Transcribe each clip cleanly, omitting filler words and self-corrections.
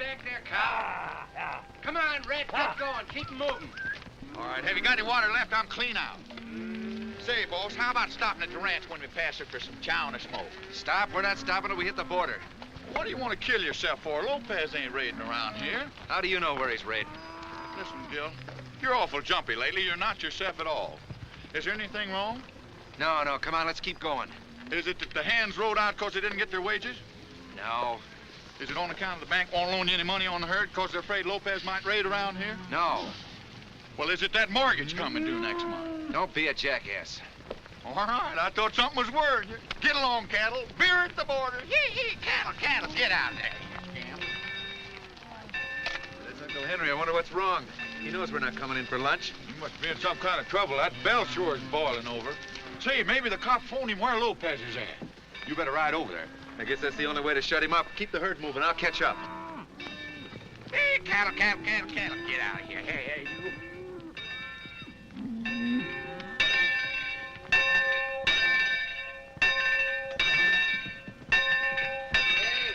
back there, Cow. Come on, Red, get going. Keep moving. All right, have you got any water left? I'm clean out. Say, boss, how about stopping at the ranch when we pass it for some chow and a smoke? Stop. We're not stopping till we hit the border. What do you want to kill yourself for? Lopez ain't raiding around here. How do you know where he's raiding? Listen, Gil, you're awful jumpy lately. You're not yourself at all. Is there anything wrong? No, come on, let's keep going. Is it that the hands rode out because they didn't get their wages? No. Is it on account of the bank won't loan you any money on the herd because they're afraid Lopez might raid around here? No. Well, is it that mortgage coming due next month? Don't be a jackass. All right, I thought something was worrying you. Get along, cattle. Beer at the border. Yee, cattle, get out there. That's Uncle Henry. I wonder what's wrong. He knows we're not coming in for lunch. You must be in some kind of trouble. That bell sure is boiling over. Say, maybe the cop phoned him where Lopez is at. You better ride over there. I guess that's the only way to shut him up. Keep the herd moving. I'll catch up. Hey, cattle, get out of here. Hey, you.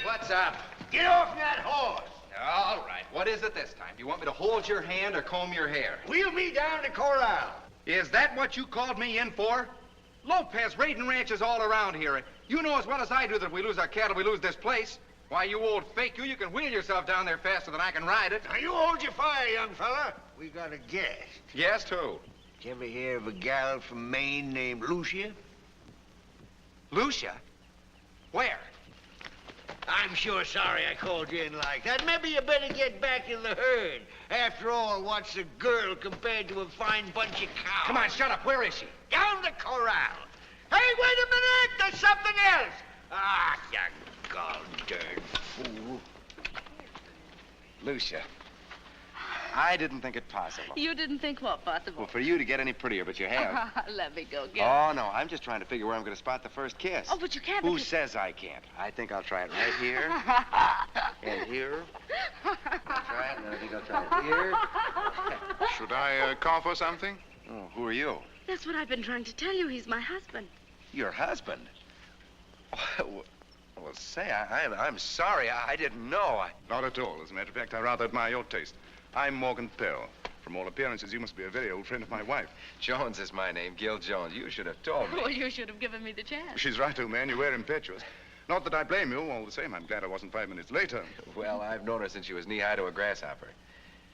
What's up? Get off that horse. All right. What is it this time? Do you want me to hold your hand or comb your hair? Wheel me down the corral. Is that what you called me in for? Lopez raiding ranches all around here. You know as well as I do that if we lose our cattle, we lose this place. Why, you old fake, you can wheel yourself down there faster than I can ride it. Now, you hold your fire, young fella. We got a guest. Guest who? Did you ever hear of a gal from Maine named Lucia? Lucia? Where? I'm sure sorry I called you in like that. Maybe you better get back in the herd. After all, what's a girl compared to a fine bunch of cows? Come on, shut up. Where is she? Down the corral. Hey, wait a minute! There's something else! Ah, you gall-darn fool. Lucia. I didn't think it possible. You didn't think what possible? Well, for you to get any prettier, but you have. Let me go get Oh, no, I'm just trying to figure where I'm going to spot the first kiss. Oh, but you can't. Who says I can't? I think I'll try it right here. And here. I'll try it, and then I think I'll try it here. Should I call for something? Oh, who are you? That's what I've been trying to tell you. He's my husband. Your husband? Well, say, I'm sorry. I didn't know. Not at all. As a matter of fact, I rather admire your taste. I'm Morgan Pell. From all appearances, you must be a very old friend of my wife. Jones is my name, Gil Jones. You should have told me. Well, you should have given me the chance. She's right, old man. You were impetuous. Not that I blame you. All the same, I'm glad I wasn't 5 minutes later. Well, I've known her since she was knee-high to a grasshopper.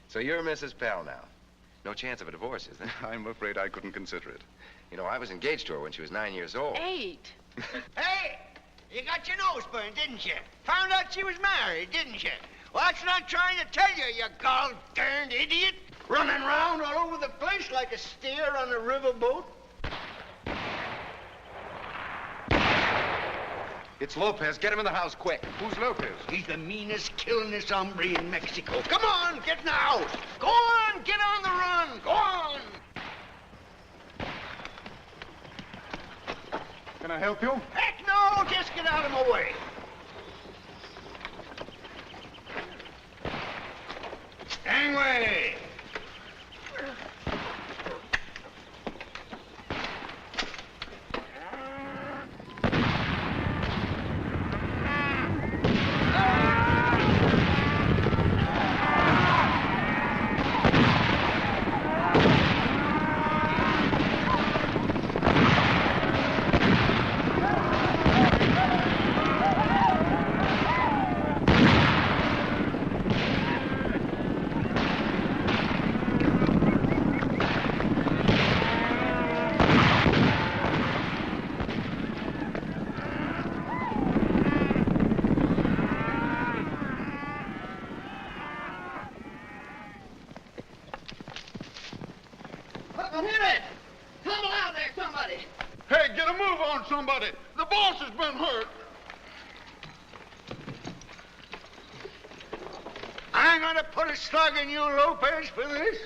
So you're Mrs. Pell now. No chance of a divorce, is there? I'm afraid I couldn't consider it. You know, I was engaged to her when she was 9 years old. 8. Hey, you got your nose burned, didn't you? Found out she was married, didn't you? Well, that's what I'm trying to tell you, you gall-darned idiot. Running around all over the place like a steer on a riverboat. It's Lopez. Get him in the house, quick. Who's Lopez? He's the meanest, killingest hombre in Mexico. Come on, get in the house. Go on, get on the run. Go on. Can I help you? Heck no, just get out of my way. Gangway. Hey, get a move on somebody. The boss has been hurt. I'm gonna put a slug in you, Lopez, for this.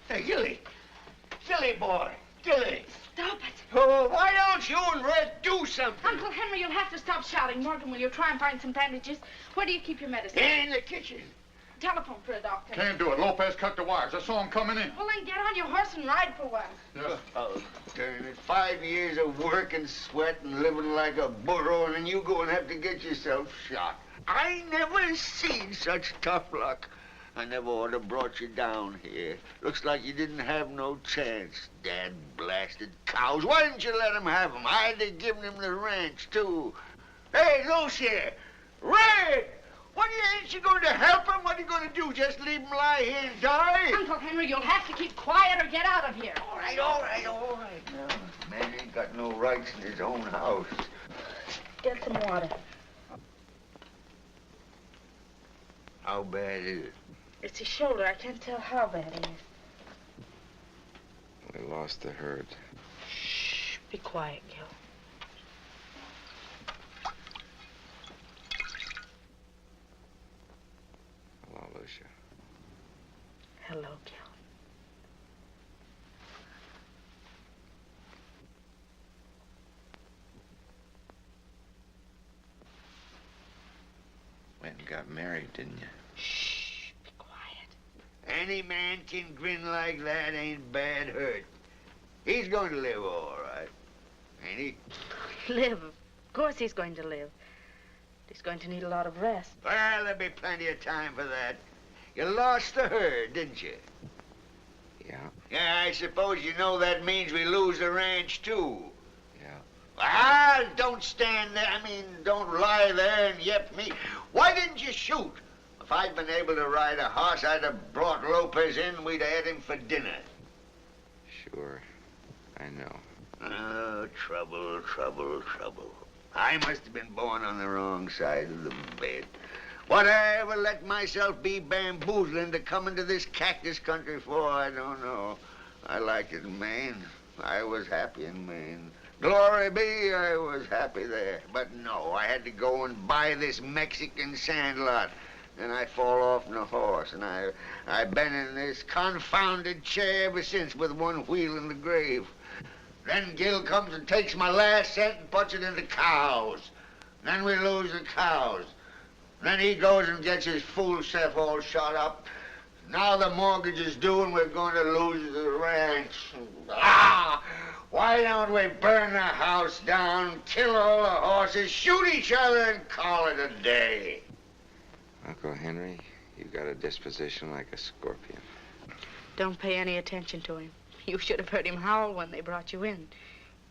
Hey, Gilly. Gilly, boy. Gilly. Stop it. Oh, why don't you and Red do something? Uncle Henry, you'll have to stop shouting. Morgan, will you try and find some bandages? Where do you keep your medicine? In the kitchen. telephone for a doctor. Can't do it. Lopez cut the wires. I saw him coming in. Well, then get on your horse and ride for once. Yes. Oh, darn it. 5 years of work and sweat and living like a burro, and then you go and have to get yourself shot. I never seen such tough luck. I never ought to brought you down here. Looks like you didn't have no chance. Dad-blasted cows. Why didn't you let him have them? I'd have given him the ranch, too. Hey, Lucy! Red! Ain't you going to help him? What are you going to do? Just leave him lie here and die? Uncle Henry, you'll have to keep quiet or get out of here. All right. Now, man ain't got no rights in his own house. Get some water. How bad is it? It's his shoulder. I can't tell how bad it is. We lost the herd. Shh. Be quiet, Gil. Hello, Lucia. Hello, Gil. Went and got married, didn't you? Shh. Be quiet. Any man can grin like that ain't bad hurt. He's going to live all right, ain't he? Live. Of course he's going to live. He's going to need a lot of rest. Well, there'll be plenty of time for that. You lost the herd, didn't you? Yeah. Yeah, I suppose you know that means we lose the ranch, too. Yeah. Ah, don't stand there. Don't lie there and yep me. Why didn't you shoot? If I'd been able to ride a horse, I'd have brought Lopez in. We'd have had him for dinner. Sure. I know. Oh, trouble. I must have been born on the wrong side of the bed. What I ever let myself be bamboozled into coming to this cactus country for, I don't know. I liked it in Maine. I was happy in Maine. Glory be, I was happy there. But no, I had to go and buy this Mexican sandlot. And I fall off the horse, and I've been in this confounded chair ever since with one wheel in the grave. Then Gil comes and takes my last cent and puts it into cows. Then we lose the cows. Then he goes and gets his fool self all shot up. Now the mortgage is due and we're going to lose the ranch. Ah! Why don't we burn the house down, kill all the horses, shoot each other, and call it a day? Uncle Henry, you got a disposition like a scorpion. Don't pay any attention to him. You should have heard him howl when they brought you in.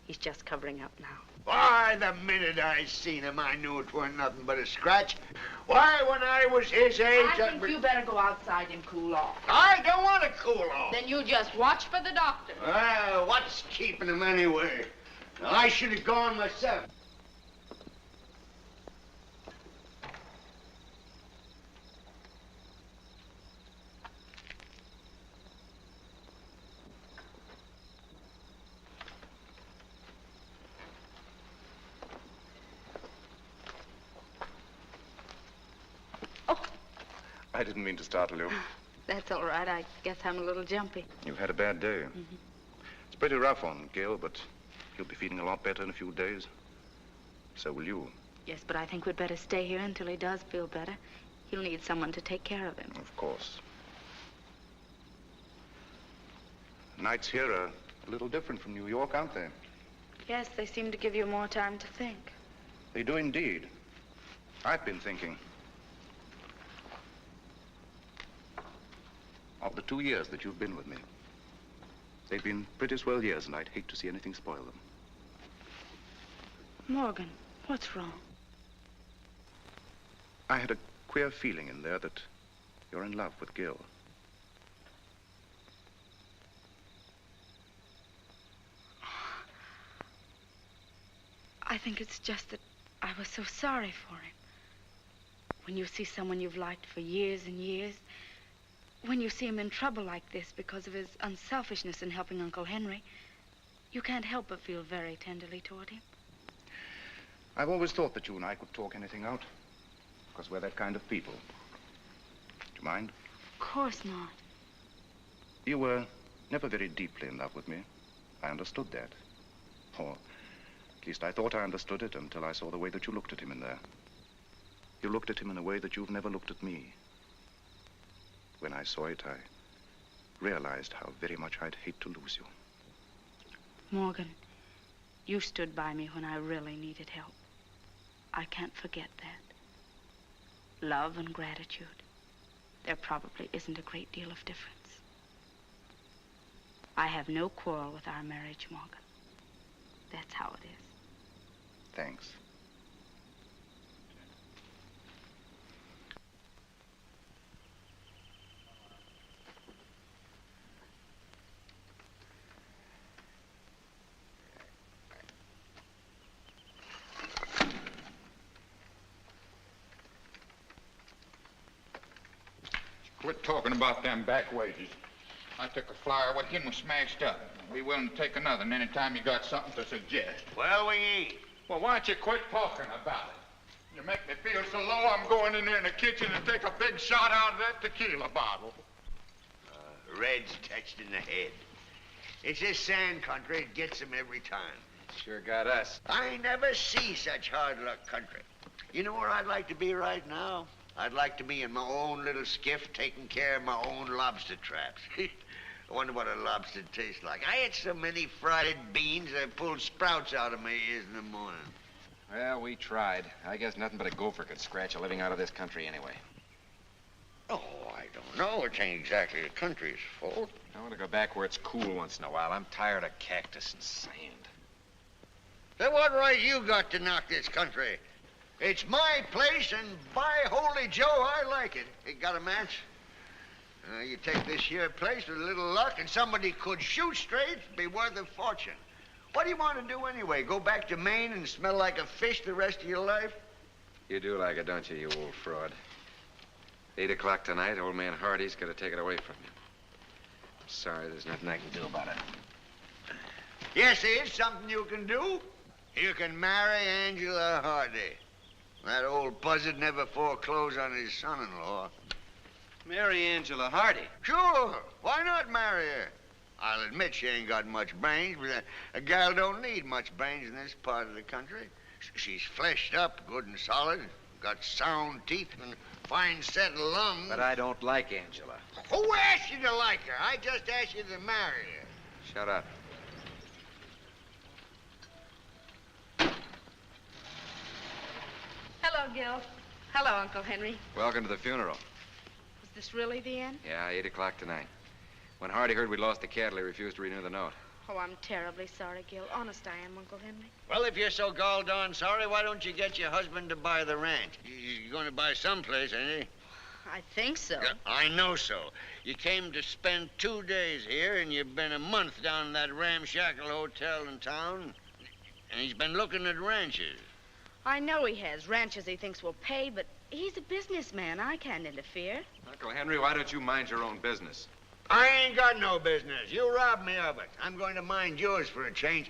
He's just covering up now. Why, the minute I seen him, I knew it weren't nothing but a scratch. Why, when I was his age... I think you better go outside and cool off. I don't want to cool off. Then you just watch for the doctor. Well, what's keeping him anyway? I should have gone myself. I didn't mean to startle you. That's all right. I guess I'm a little jumpy. You've had a bad day. It's pretty rough on Gil, but he'll be feeling a lot better in a few days. So will you. Yes, but I think we'd better stay here until he does feel better. He'll need someone to take care of him. Of course. Nights here are a little different from New York, aren't they? Yes, they seem to give you more time to think. They do indeed. I've been thinking. Of the 2 years that you've been with me. They've been pretty swell years, and I'd hate to see anything spoil them. Morgan, what's wrong? I had a queer feeling in there that you're in love with Gil. I think it's just that I was so sorry for him. When you see someone you've liked for years and years, when you see him in trouble like this because of his unselfishness in helping Uncle Henry, you can't help but feel very tenderly toward him. I've always thought that you and I could talk anything out, because we're that kind of people. Do you mind? Of course not. You were never very deeply in love with me. I understood that. Or at least I thought I understood it until I saw the way that you looked at him in there. You looked at him in a way that you've never looked at me. when I saw it, I realized how very much I'd hate to lose you. Morgan, you stood by me when I really needed help. I can't forget that. Love and gratitude. There probably isn't a great deal of difference. I have no quarrel with our marriage, Morgan. That's how it is. Thanks. Quit talking about them back wages. I took a flyer. What him was smashed up. I'll be willing to take another and anytime you got something to suggest. Well, we ain't. Well, why don't you quit talking about it? You make me feel so low, I'm going in there in the kitchen and take a big shot out of that tequila bottle. Red's touched in the head. It's this sand country. It gets him every time. Sure got us. I never see such hard luck country. You know where I'd like to be right now? I'd like to be in my own little skiff taking care of my own lobster traps. I wonder what a lobster tastes like. I ate so many fried beans I pulled sprouts out of my ears in the morning. Well, we tried. I guess nothing but a gopher could scratch a living out of this country anyway. Oh, I don't know. It ain't exactly the country's fault. I want to go back where it's cool once in a while. I'm tired of cactus and sand. Then what right you got to knock this country? It's my place, and by holy Joe, I like it. It got a match? You take this here place with a little luck, and somebody could shoot straight, be worth a fortune. What do you want to do anyway? Go back to Maine and smell like a fish the rest of your life? You do like it, don't you, you old fraud? 8 o'clock tonight, old man Hardy's gonna take it away from you. I'm sorry, there's nothing I can do about it. Yes, there is something you can do. You can marry Angela Hardy. That old buzzard never foreclosed on his son-in-law. Marry Angela Hardy? Sure. Why not marry her? I'll admit she ain't got much brains, but a gal don't need much brains in this part of the country. She's fleshed up, good and solid, got sound teeth and fine set of lungs. But I don't like Angela. Who asked you to like her? I just asked you to marry her. Shut up. Hello, Gil. Hello, Uncle Henry. Welcome to the funeral. Was this really the end? Yeah, 8 o'clock tonight. When Hardy heard we'd lost the cattle, he refused to renew the note. Oh, I'm terribly sorry, Gil. Honest I am, Uncle Henry. Well, if you're so gall darn sorry, why don't you get your husband to buy the ranch? He's going to buy someplace, ain't he? I think so. Yeah, I know so. You came to spend 2 days here, and you've been a month down in that ramshackle hotel in town. And he's been looking at ranches. I know he has ranches he thinks will pay, but he's a businessman. I can't interfere. Uncle Henry, why don't you mind your own business? I ain't got no business. You robbed me of it. I'm going to mind yours for a change.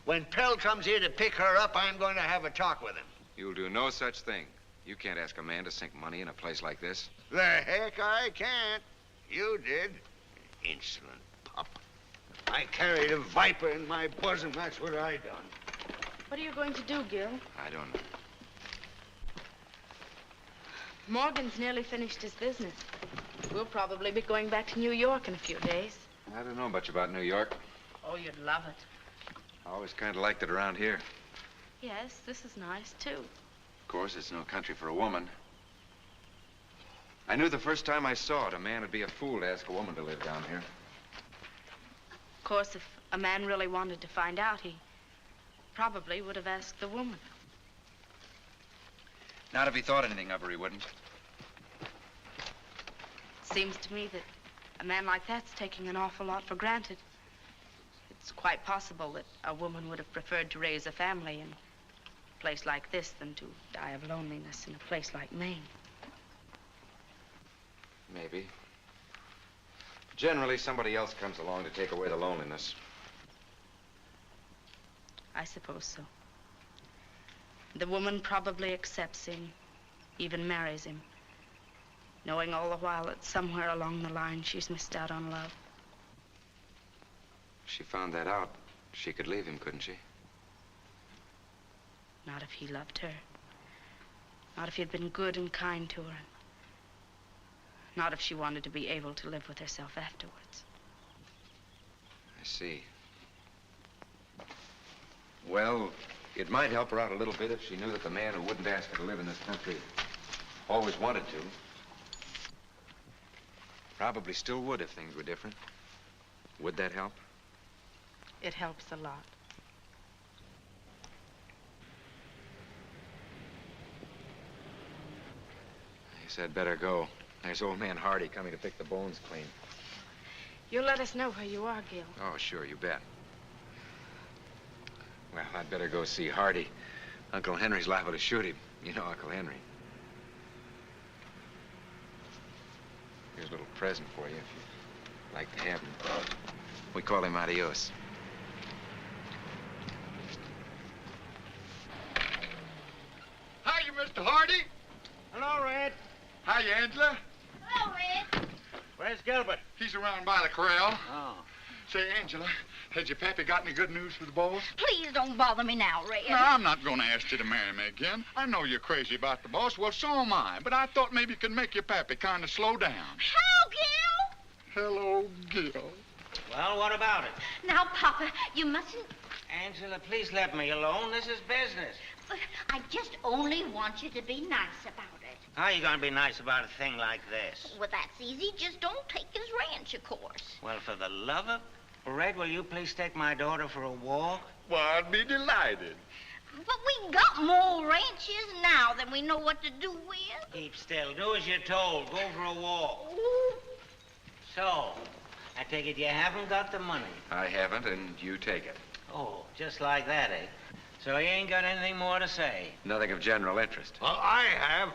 When Pell comes here to pick her up, I'm going to have a talk with him. You'll do no such thing. You can't ask a man to sink money in a place like this. The heck I can't. You did. Insolent pup. I carried a viper in my bosom. That's what I done. What are you going to do, Gil? I don't know. Morgan's nearly finished his business. We'll probably be going back to New York in a few days. I don't know much about New York. Oh, you'd love it. I always kind of liked it around here. Yes, this is nice, too. Of course, it's no country for a woman. I knew the first time I saw it, a man would be a fool to ask a woman to live down here. Of course, if a man really wanted to find out, he probably would have asked the woman. Not if he thought anything of her, he wouldn't. Seems to me that a man like that's taking an awful lot for granted. It's quite possible that a woman would have preferred to raise a family in a place like this than to die of loneliness in a place like Maine. Maybe. Generally, somebody else comes along to take away the loneliness. I suppose so. The woman probably accepts him, even marries him, knowing all the while that somewhere along the line she's missed out on love. If she found that out, she could leave him, couldn't she? Not if he loved her. Not if he'd been good and kind to her. Not if she wanted to be able to live with herself afterwards. I see. Well, it might help her out a little bit if she knew that the man who wouldn't ask her to live in this country always wanted to. Probably still would if things were different. Would that help? It helps a lot. I guess I'd better go. There's old man Hardy coming to pick the bones clean. You'll let us know where you are, Gil. Oh, sure, you bet. Well, I'd better go see Hardy. Uncle Henry's liable to shoot him. You know Uncle Henry. Here's a little present for you if you'd like to have him. We call him Adios. Hiya, Mr. Hardy. Hello, Red. Hiya, Angela. Hello, Red. Where's Gilbert? He's around by the corral. Oh. Say, Angela, has your pappy got any good news for the boss? Please don't bother me now, Red. No, I'm not going to ask you to marry me again. I know you're crazy about the boss. Well, so am I. But I thought maybe you could make your pappy kind of slow down. Hello, Gil. Hello, Gil. Well, what about it? Now, Papa, you mustn't... Angela, please let me alone. This is business. I just only want you to be nice about it. How are you going to be nice about a thing like this? Well, that's easy. Just don't take his ranch, of course. Well, for the love of... Red, will you please take my daughter for a walk? Well, I'd be delighted. But we got more ranches now than we know what to do with. Keep still. Do as you're told. Go for a walk. Ooh. So, I take it you haven't got the money. I haven't, and you take it. Oh, just like that, eh? So you ain't got anything more to say? Nothing of general interest. Well, I have.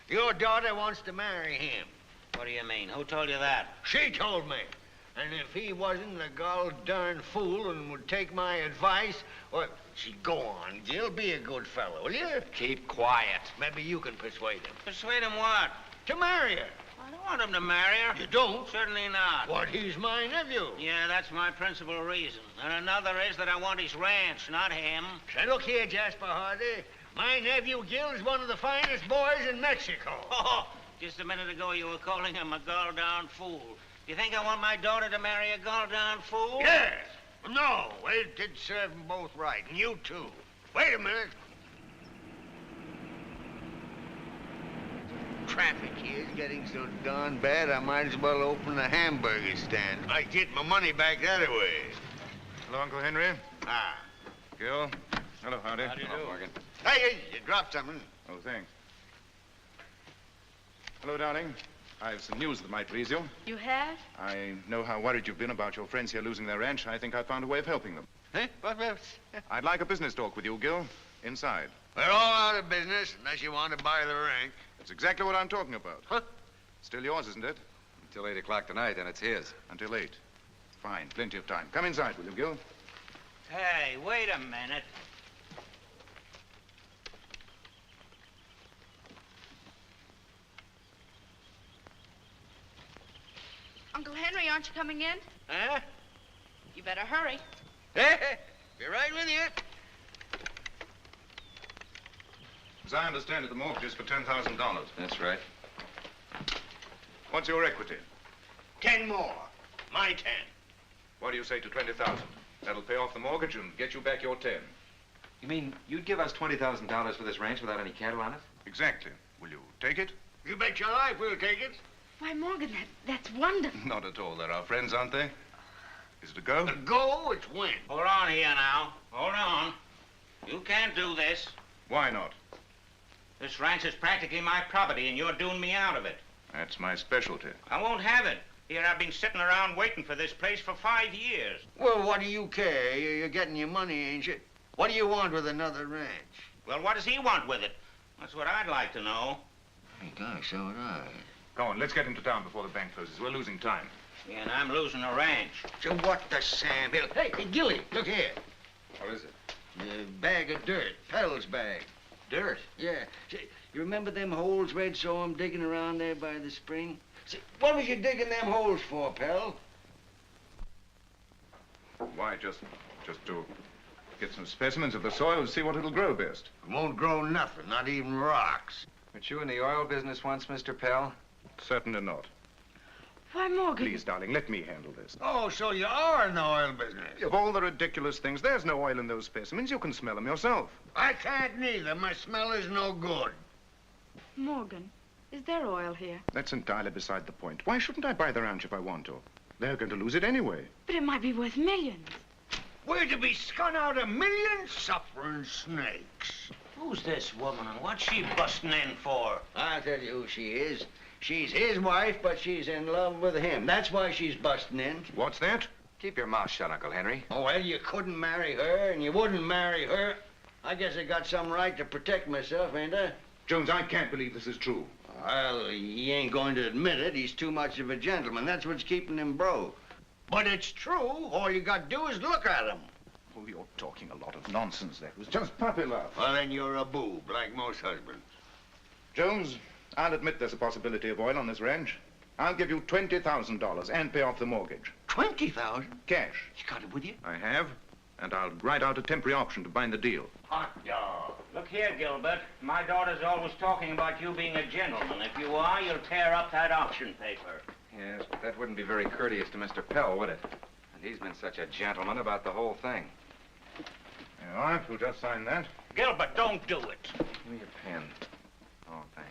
Your daughter wants to marry him. What do you mean? Who told you that? She told me. And if he wasn't a gol darn fool and would take my advice, well, go on, Gil. Be a good fellow, will you? Keep quiet. Maybe you can persuade him. Persuade him what? To marry her. I don't want him to marry her. You don't? Certainly not. What, he's my nephew. Yeah, that's my principal reason. And another is that I want his ranch, not him. Say, look here, Jasper Hardy. My nephew Gil is one of the finest boys in Mexico. Oh, just a minute ago you were calling him a gol-darn fool. Do you think I want my daughter to marry a gol-darn fool? Yes. No, it did serve them both right, and you too. Wait a minute. Traffic here is getting so darn bad, I might as well open a hamburger stand. I get my money back that way. Hello, Uncle Henry. Ah. Gil. Hello, Hardy. How do you Hello, do? Morgan. Hey, you dropped something. Oh, thanks. Hello, darling. I have some news that might please you. You have? I know how worried you've been about your friends here losing their ranch. I think I found a way of helping them. Huh? What? I'd like a business talk with you, Gil. Inside. We're all out of business unless you want to buy the ranch. That's exactly what I'm talking about. Huh? Still yours, isn't it? Until 8 o'clock tonight, then it's his. Until 8. Fine. Plenty of time. Come inside, will you, Gil? Hey, wait a minute. Uncle Henry, aren't you coming in? Huh? You better hurry. Hey, be right with you. As I understand it, the mortgage is for $10,000. That's right. What's your equity? 10 more. My 10. What do you say to 20,000? That'll pay off the mortgage and get you back your 10. You mean you'd give us $20,000 for this ranch without any cattle on it? Exactly. Will you take it? You bet your life we'll take it. Why, Morgan, that's wonderful. Not at all. They're our friends, aren't they? Is it a go? The go, it's win. Hold on here now. Hold on. You can't do this. Why not? This ranch is practically my property, and you're doing me out of it. That's my specialty. I won't have it. Here, I've been sitting around waiting for this place for 5 years. Well, what do you care? You're getting your money, ain't you? What do you want with another ranch? Well, what does he want with it? That's what I'd like to know. Hey, gosh, so would I. Go on, let's get into town before the bank closes. We're losing time. Yeah, and I'm losing a ranch. So what the Sam Hill? Hey, Gilly, look here. What is it? A bag of dirt. Pell's bag. Dirt? Yeah. See, you remember them holes Red saw him digging around there by the spring? See, what was you digging them holes for, Pell? Why, just to get some specimens of the soil and see what it'll grow best. It won't grow nothing, not even rocks. Weren't you in the oil business once, Mr. Pell? Certainly not. Why, Morgan. Please, darling, let me handle this. Oh, so you are in the oil business. Of all the ridiculous things, there's no oil in those specimens. You can smell them yourself. I can't neither. My smell is no good. Morgan, is there oil here? That's entirely beside the point. Why shouldn't I buy the ranch if I want to? They're going to lose it anyway. But it might be worth millions. We're to be scun out of millions suffering snakes. Who's this woman and what's she busting in for? I'll tell you who she is. She's his wife, but she's in love with him. That's why she's busting in. What's that? Keep your mouth shut, Uncle Henry. Oh, well, you couldn't marry her, and you wouldn't marry her. I guess I got some right to protect myself, ain't I? Jones, I can't believe this is true. Well, he ain't going to admit it. He's too much of a gentleman. That's what's keeping him broke. But it's true. All you got to do is look at him. Oh, you're talking a lot of nonsense. That was just puppy love. Well, then you're a boob, like most husbands. Jones, I'll admit there's a possibility of oil on this ranch. I'll give you $20,000 and pay off the mortgage. 20,000? Cash. You got it with you? I have, and I'll write out a temporary option to bind the deal. Hot dog. Look here, Gilbert. My daughter's always talking about you being a gentleman. If you are, you'll tear up that option paper. Yes, but that wouldn't be very courteous to Mr. Pell, would it? And he's been such a gentleman about the whole thing. All right, we'll just sign that. Gilbert, don't do it. Give me your pen. Oh, thanks.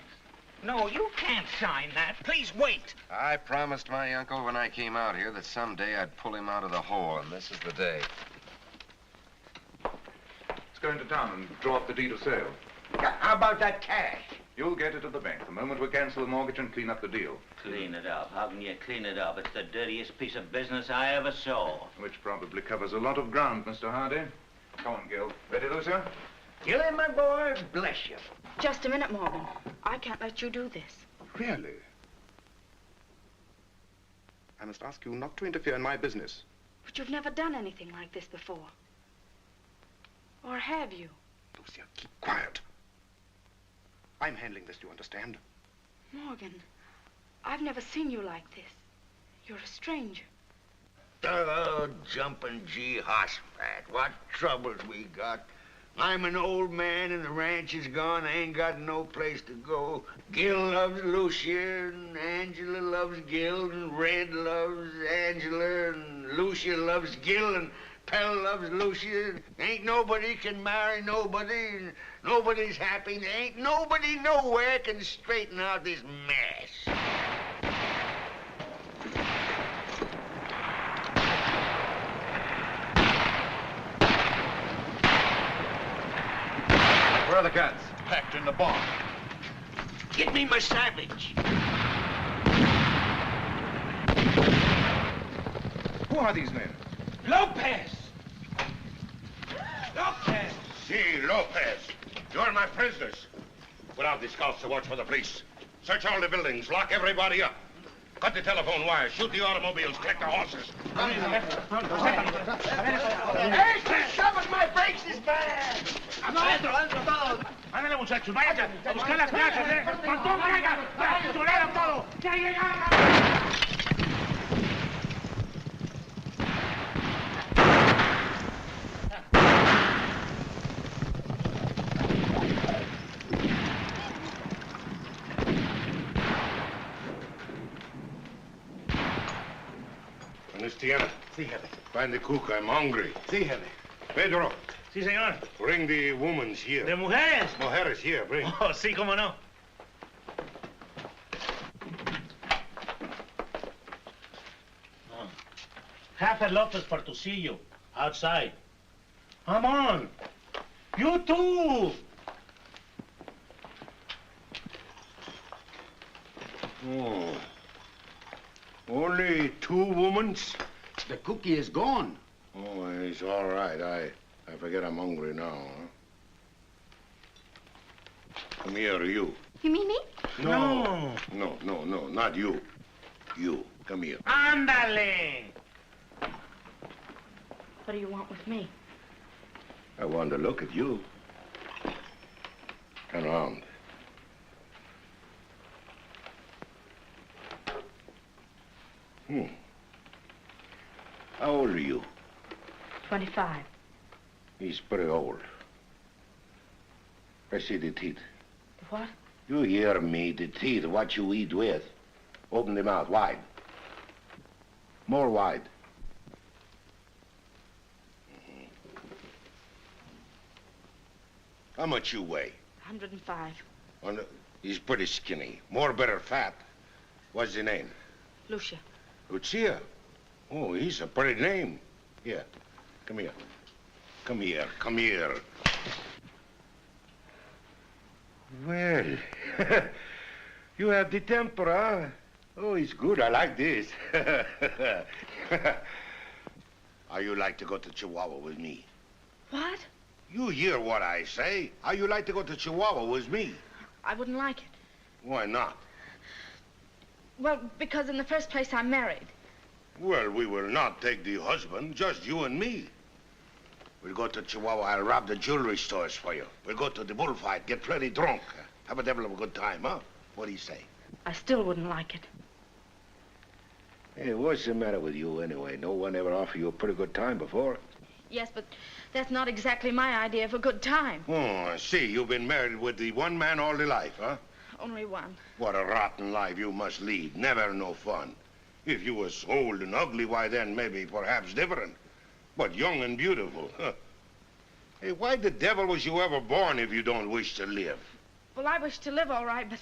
No, you can't sign that. Please wait. I promised my uncle when I came out here that someday I'd pull him out of the hole, and this is the day. Let's go into town and draw up the deed of sale. How about that cash? You'll get it at the bank the moment we cancel the mortgage and clean up the deal. Clean it up. How can you clean it up? It's the dirtiest piece of business I ever saw. Which probably covers a lot of ground, Mr. Hardy. Come on, Gil. Ready, Lucia? Gilly, my boy, bless you. Just a minute, Morgan. I can't let you do this. Really? I must ask you not to interfere in my business. But you've never done anything like this before. Or have you? Lucia, keep quiet. I'm handling this, you understand? Morgan, I've never seen you like this. You're a stranger. Oh, jumping gee hoss fat. What troubles we got. I'm an old man and the ranch is gone. I ain't got no place to go. Gil loves Lucia and Angela loves Gil and Red loves Angela and Lucia loves Gil and Pell loves Lucia. Ain't nobody can marry nobody and nobody's happy. And ain't nobody nowhere can straighten out this mess. Where are the guns? Packed in the barn. Get me my savage. Who are these men? Lopez! Lopez! Si, Lopez. You're my prisoners. Put out the scouts to watch for the police. Search all the buildings. Lock everybody up. Cut the telephone wires. Shoot the automobiles. Collect the horses. Hey, quit shoving my brakes is bad. Ándale, muchachos. Váyanse a buscar las casas, ¿eh? ¡Pantón, venga! ¡Capturaron todo! ¡Ya llegamos! Cristiana. Sí, jefe. Find the cook. I'm hungry. Sí, jefe. Pedro, Sí, señor. bring the women here. ¿De mujeres? Mujeres here, bring. Oh, sí, cómo no. Half a Lopez Partusillo, outside. Come on. You too. Oh. Only 2 women? The cookie is gone. Oh, it's all right. I forget I'm hungry now, huh? Come here, you. You mean me? No, not you. You, come here. Ándale. What do you want with me? I want to look at you. Turn around. How old are you? 25. He's pretty old. I see the teeth. What? You hear me, the teeth, what you eat with. Open them out wide. More wide. How much you weigh? 105. Oh, no, he's pretty skinny. More better fat. What's the name? Lucia. Lucia? Oh, he's a pretty name. Here, come here. Come here, come here. Well, you have the temper, huh? Oh, it's good. I like this. How you like to go to Chihuahua with me? What? You hear what I say. How you like to go to Chihuahua with me? I wouldn't like it. Why not? Well, because in the first place, I'm married. Well, we will not take the husband, just you and me. We'll go to Chihuahua. I'll rob the jewelry stores for you. We'll go to the bullfight, get plenty drunk. Have a devil of a good time, huh? What do you say? I still wouldn't like it. Hey, what's the matter with you anyway? No one ever offered you a pretty good time before. Yes, but that's not exactly my idea of a good time. Oh, I see. You've been married with the one man all your life, huh? Only one. What a rotten life you must lead. Never no fun. If you was old and ugly, why then maybe perhaps different. But young and beautiful, huh? Hey, why the devil was you ever born if you don't wish to live? Well, I wish to live all right, but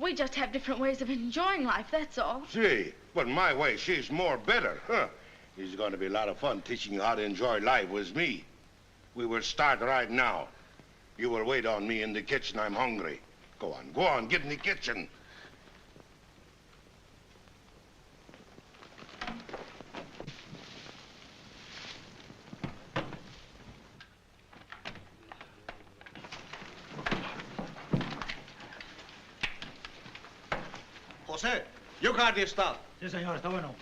we just have different ways of enjoying life, that's all. See, but my way, she's more better, huh? It's going to be a lot of fun teaching you how to enjoy life with me. We will start right now. You will wait on me in the kitchen. I'm hungry. Go on, get in the kitchen. José, your guardia está. Sí, señor, está bueno.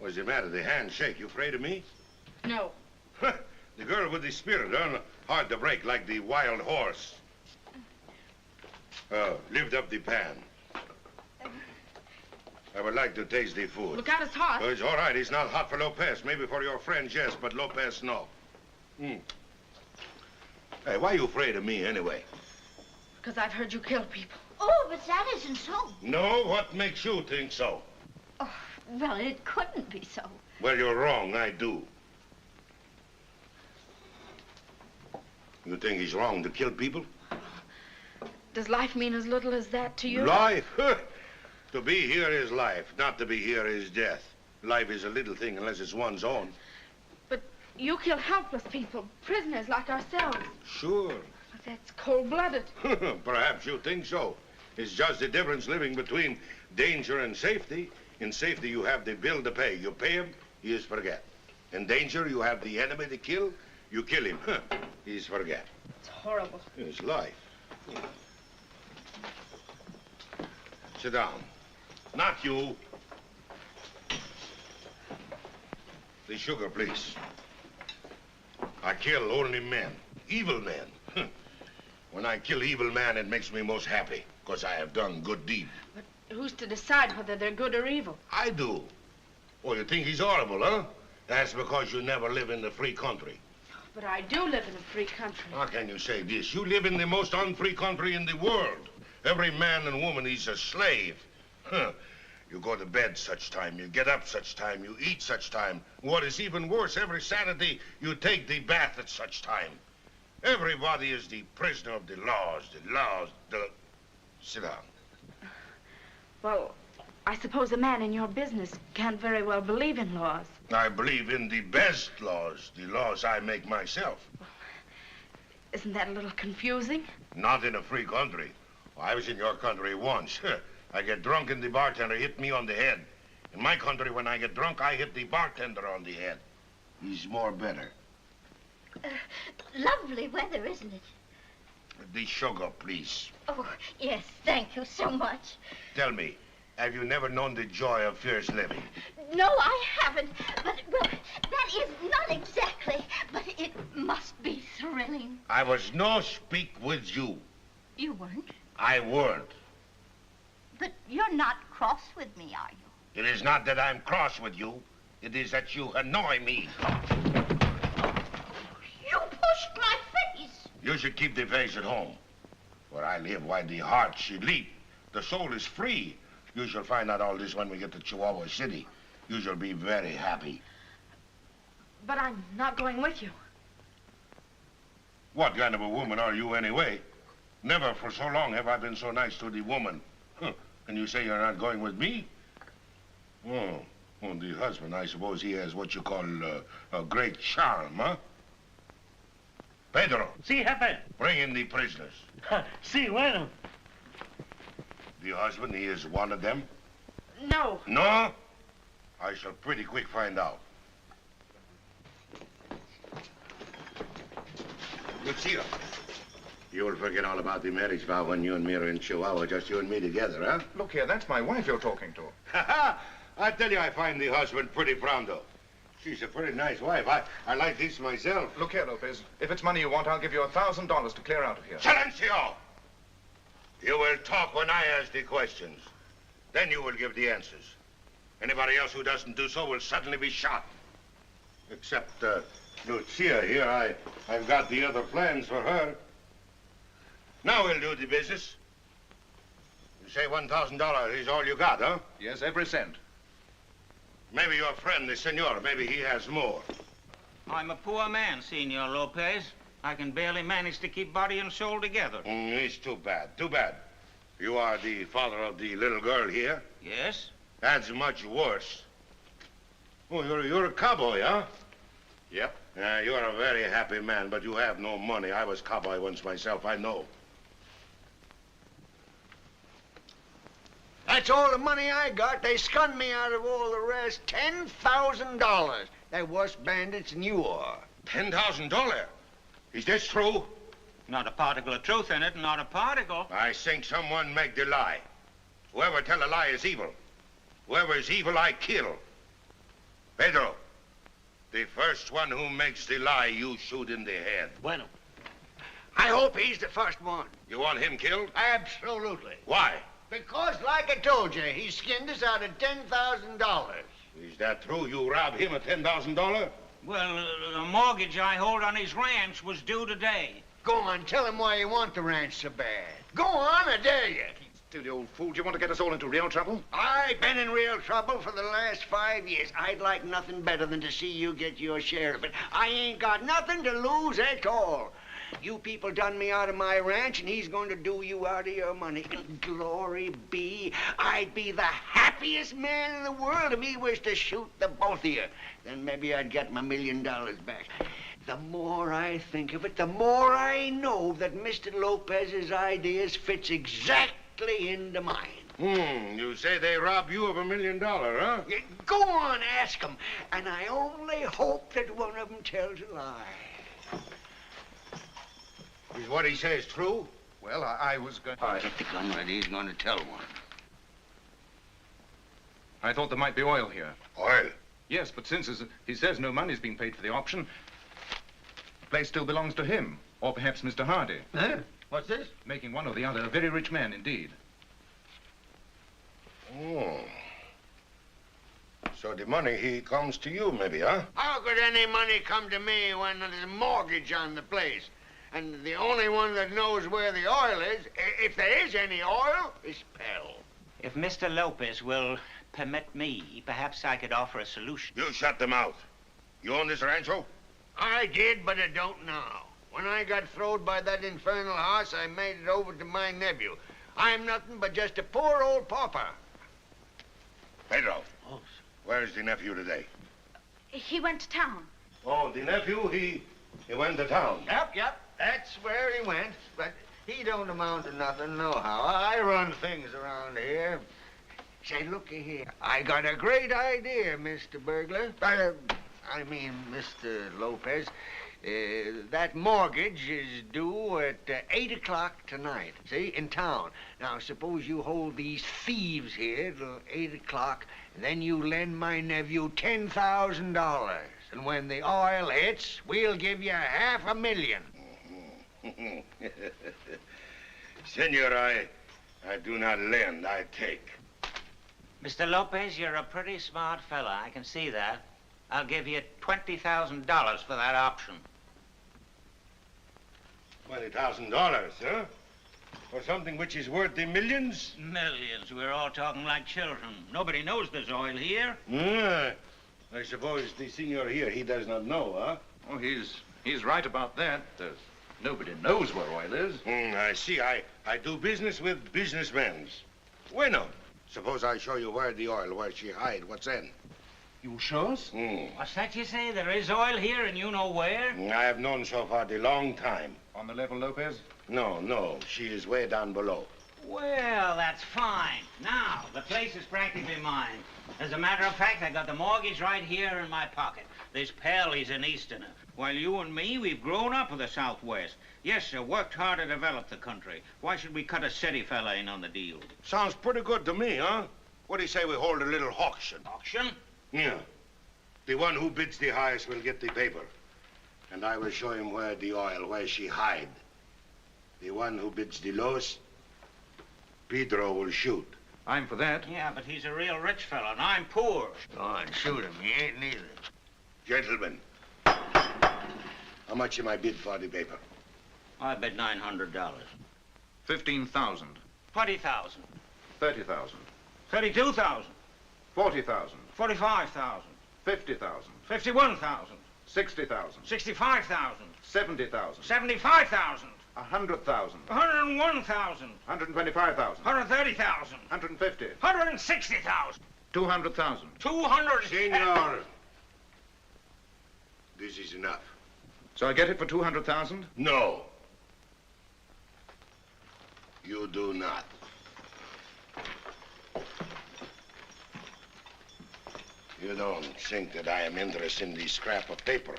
What's the matter? The hand shake. You afraid of me? No. The girl with the spirit, huh? Hard to break like the wild horse. Lift up the pan. I would like to taste the food. Look out, it's hot. Oh, it's all right. It's not hot for Lopez. Maybe for your friends, yes, but Lopez, no. Hey, why are you afraid of me, anyway? Because I've heard you kill people. Oh, but that isn't so. No? What makes you think so? Oh, well, it couldn't be so. Well, you're wrong. I do. You think he's wrong to kill people? Does life mean as little as that to you? Life? To be here is life. Not to be here is death. Life is a little thing unless it's one's own. But you kill helpless people, prisoners like ourselves. Sure. But that's cold-blooded. Perhaps you think so. It's just the difference living between danger and safety. In safety, you have the bill to pay. You pay him, he is forget. In danger, you have the enemy to kill. You kill him, he's forget. It's horrible. It's life. Sit down. Not you. The sugar, please. I kill only men, evil men. When I kill evil man, it makes me most happy, because I have done good deed. But who's to decide whether they're good or evil? I do. Oh, you think he's horrible, huh? That's because you never live in the free country. But I do live in a free country. How can you say this? You live in the most unfree country in the world. Every man and woman is a slave. You go to bed such time, you get up such time, you eat such time. What is even worse, every Saturday you take the bath at such time. Everybody is the prisoner of the laws. Sit down. Well, I suppose a man in your business can't very well believe in laws. I believe in the best laws, the laws I make myself. Isn't that a little confusing? Not in a free country. I was in your country once. I get drunk and the bartender hit me on the head. In my country, when I get drunk, I hit the bartender on the head. He's more better. Lovely weather, isn't it? The sugar, please. Oh, yes, thank you so much. Tell me, have you never known the joy of fierce living? No, I haven't. But, well, that is not exactly. But it must be thrilling. I was no speak with you. You weren't? I weren't. But you're not cross with me, are you? It is not that I'm cross with you. It is that you annoy me. You pushed You should keep the face at home. Where I live, why, the heart should leap. The soul is free. You shall find out all this when we get to Chihuahua City. You shall be very happy. But I'm not going with you. What kind of a woman are you anyway? Never for so long have I been so nice to the woman. Huh. And you say you're not going with me? Oh, well, the husband, I suppose he has what you call a great charm, huh? Pedro. Sí, jefe. Bring in the prisoners. Sí, bueno. The husband, he is one of them? No. No? I shall pretty quick find out. Lucia, you'll forget all about the marriage vow when you and me are in Chihuahua, just you and me together, huh? Look here, that's my wife you're talking to. Ha-ha! I tell you, I find the husband pretty pronto. She's a pretty nice wife. I like this myself. Look here, Lopez. If it's money you want, I'll give you $1,000 to clear out of here. Silencio! You will talk when I ask the questions. Then you will give the answers. Anybody else who doesn't do so will suddenly be shot. Except, Lucia here. I've got the other plans for her. Now we'll do the business. You say $1,000 is all you got, huh? Yes, every cent. Maybe your friend, the senor, maybe he has more. I'm a poor man, Senor Lopez. I can barely manage to keep body and soul together. It's too bad, too bad. You are the father of the little girl here? Yes? That's much worse. Oh, you're a cowboy, huh? Yep. You're a very happy man, but you have no money. I was cowboy once myself, I know. That's all the money I got. They skunned me out of all the rest. $10,000. They're worse bandits than you are. $10,000? Is this true? Not a particle of truth in it, not a particle. I think someone make the lie. Whoever tell a lie is evil. Whoever is evil, I kill. Pedro, the first one who makes the lie, you shoot in the head. Bueno. I hope he's the first one. You want him killed? Absolutely. Why? Because, like I told you, he skinned us out of $10,000. Is that true? You robbed him of $10,000? Well, the mortgage I hold on his ranch was due today. Go on, tell him why you want the ranch so bad. Go on, I dare you. Still, you old fool, do you want to get us all into real trouble? I've been in real trouble for the last 5 years. I'd like nothing better than to see you get your share of it. I ain't got nothing to lose at all. You people done me out of my ranch, and he's going to do you out of your money. Glory be. I'd be the happiest man in the world if he was to shoot the both of you. Then maybe I'd get my $1 million back. The more I think of it, the more I know that Mr. Lopez's ideas fits exactly into mine. You say they robbed you of $1 million, huh? Yeah, go on, ask them. And I only hope that one of them tells a lie. Is what he says true? Well, I was going... Get the gun ready. He's going to tell one. I thought there might be oil here. Oil? Yes, but since he says no money's being paid for the auction, the place still belongs to him. Or perhaps Mr. Hardy. Huh? What's this? Making one or the other a very rich man indeed. Oh. So the money, he comes to you, maybe, huh? How could any money come to me when there's a mortgage on the place? And the only one that knows where the oil is, if there is any oil, is Pell. If Mr. Lopez will permit me, perhaps I could offer a solution. You shut them out. You own this rancho? I did, but I don't now. When I got throwed by that infernal horse, I made it over to my nephew. I'm nothing but just a poor old pauper. Pedro. Oh. Where's the nephew today? He went to town. Oh, the nephew, he went to town. Yep. That's where he went. But he don't amount to nothing nohow. I run things around here. Say, looky here. I got a great idea, Mr. Burglar. I mean, Mr. Lopez. That mortgage is due at 8 o'clock tonight, see, in town. Now, suppose you hold these thieves here till 8 o'clock, and then you lend my nephew $10,000. And when the oil hits, we'll give you $500,000. Senor, I do not lend, I take. Mr. Lopez, you're a pretty smart fella. I can see that. I'll give you $20,000 for that option. $20,000, huh? For something which is worth the millions? Millions. We're all talking like children. Nobody knows there's oil here. Yeah. I suppose the senor here, he does not know, huh? Oh, he's right about that. Nobody knows where oil is. I see. I do business with businessmen. Bueno. Suppose I show you where the oil, where she hide, what's in. You show us? What's that you say? There is oil here and you know where? I have known so far the long time. On the level, Lopez? No. She is way down below. Well, that's fine. Now, the place is practically mine. As a matter of fact, I got the mortgage right here in my pocket. This pal, he's an Easterner. While you and me, we've grown up with the Southwest. Yes, sir, worked hard to develop the country. Why should we cut a city fella in on the deal? Sounds pretty good to me, huh? What do you say we hold a little auction? Auction? Yeah. The one who bids the highest will get the paper. And I will show him where the oil, where she hide. The one who bids the lowest, Pedro will shoot. I'm for that. Yeah, but he's a real rich fella, and I'm poor. Go on, shoot him. He ain't neither. Gentlemen, how much am I bid for the paper? I bid $900. 15,000. 20,000. 30,000. 32,000. 40,000. 45,000. 50,000. 51,000. 60,000. 65,000. 70,000. 75,000. 100,000. 101,000. 125,000. 130,000. 150. 160,000. 200,000. 200. Senor, this is enough. So I get it for 200,000? No. You do not. You don't think that I am interested in the scrap of paper.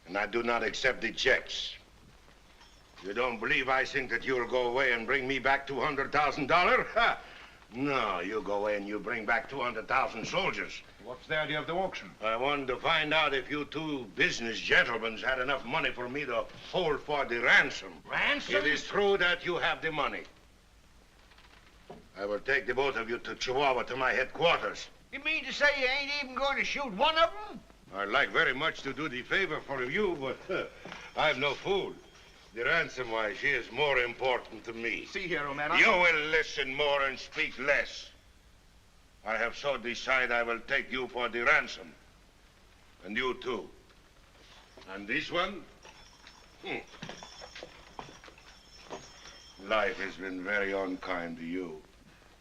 And I do not accept the checks. You don't believe I think that you'll go away and bring me back $200,000? No, you go away and you bring back 200,000 soldiers. What's the idea of the auction? I wanted to find out if you two business gentlemen had enough money for me to hold for the ransom. Ransom? It is true that you have the money. I will take the both of you to Chihuahua to my headquarters. You mean to say you ain't even going to shoot one of them? I'd like very much to do the favor for you, but I'm no fool. The ransom, why, she is more important to me. See here, old man. You will listen more and speak less. I have so decided I will take you for the ransom. And you too. And this one? Life has been very unkind to you.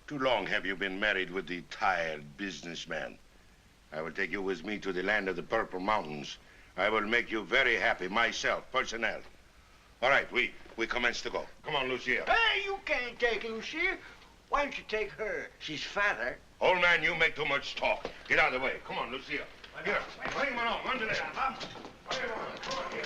Too long have you been married with the tired businessman. I will take you with me to the land of the Purple Mountains. I will make you very happy, myself, personnel. All right, we commence to go. Come on, Lucia. Hey, you can't take Lucia. Why don't you take her? She's fatter. Old man, you make too much talk. Get out of the way. Come on, Lucia. Here, bring him along. Under there. Come on here.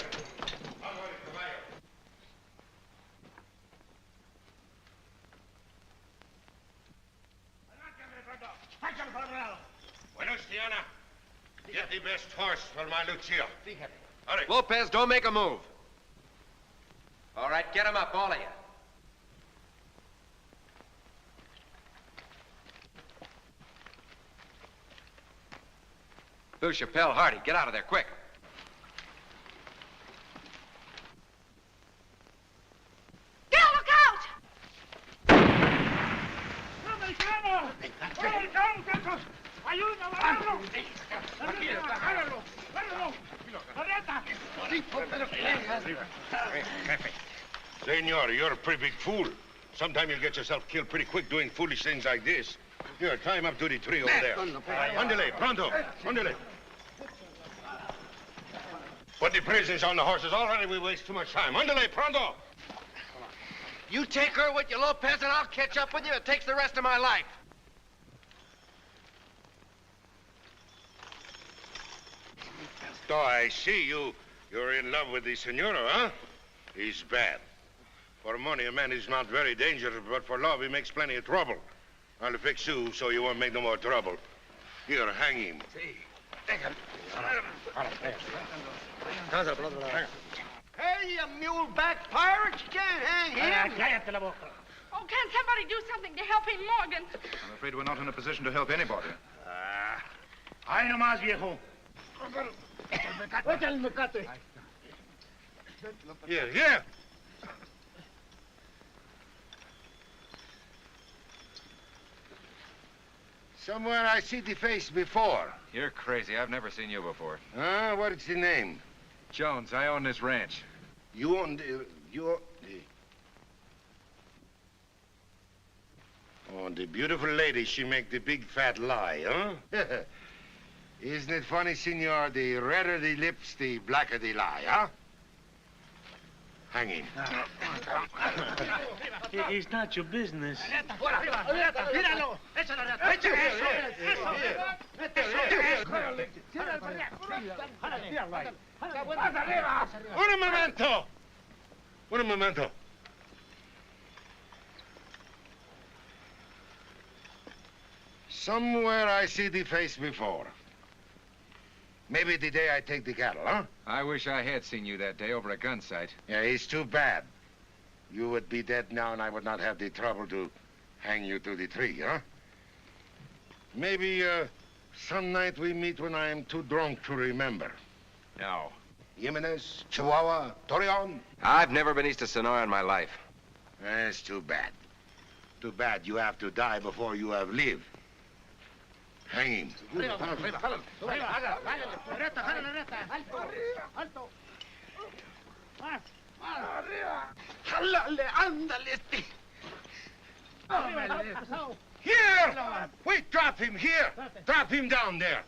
Buenos, Diana. Get the best horse for my Lucia. Hurry. Lopez, don't make a move. All right, get him up, all of you. Bill Chappelle, Hardy, get out of there, quick. Bill, look out! Senor, you're a pretty big fool. Sometime you'll get yourself killed pretty quick doing foolish things like this. Here, tie him up to the tree over there. Andale, pronto. Andale. Put the prisoners on the horses. Already we waste too much time. Andale, pronto. You take her with you, Lopez, and I'll catch up with you. It takes the rest of my life. So I see you're in love with the senora, huh? He's bad. For money, a man is not very dangerous, but for love, he makes plenty of trouble. I'll fix you so you won't make no more trouble. Here, hang him. Hey, you mule-back pirate, you can't hang him. Oh, can somebody do something to help him, Morgan? I'm afraid we're not in a position to help anybody. Ahí nomás, viejo. Here, here. Somewhere I see the face before. You're crazy. I've never seen you before. Huh? What is the name? Jones, I own this ranch. You own the... Oh, the beautiful lady, she make the big fat lie, huh? Isn't it funny, senor? The redder the lips, the blacker the lie, huh? Hang him. It's not your business. Un momento. Somewhere I see the face before. Maybe the day I take the cattle, huh? I wish I had seen you that day over a gun sight. Yeah, it's too bad. You would be dead now, and I would not have the trouble to hang you to the tree, huh? Maybe, some night we meet when I am too drunk to remember. No. Jimenez, Chihuahua, Torreon? I've never been east of Sonora in my life. That's too bad. Too bad you have to die before you have lived. Hang him. Here! Wait, drop him here. Drop him down there.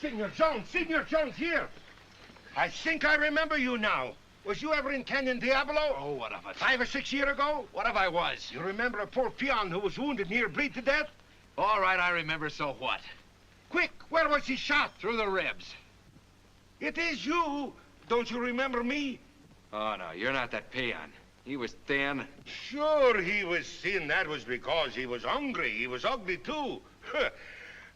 Senor Jones, here. I think I remember you now. Was you ever in Canyon Diablo? Oh, what of it? 5 or 6 years ago? What if I was? You remember a poor peon who was wounded near bleed to death? All right, I remember, so what? Quick, where was he shot? Through the ribs. It is you. Don't you remember me? Oh, no, you're not that peon. He was thin. Sure he was thin. That was because he was hungry. He was ugly, too.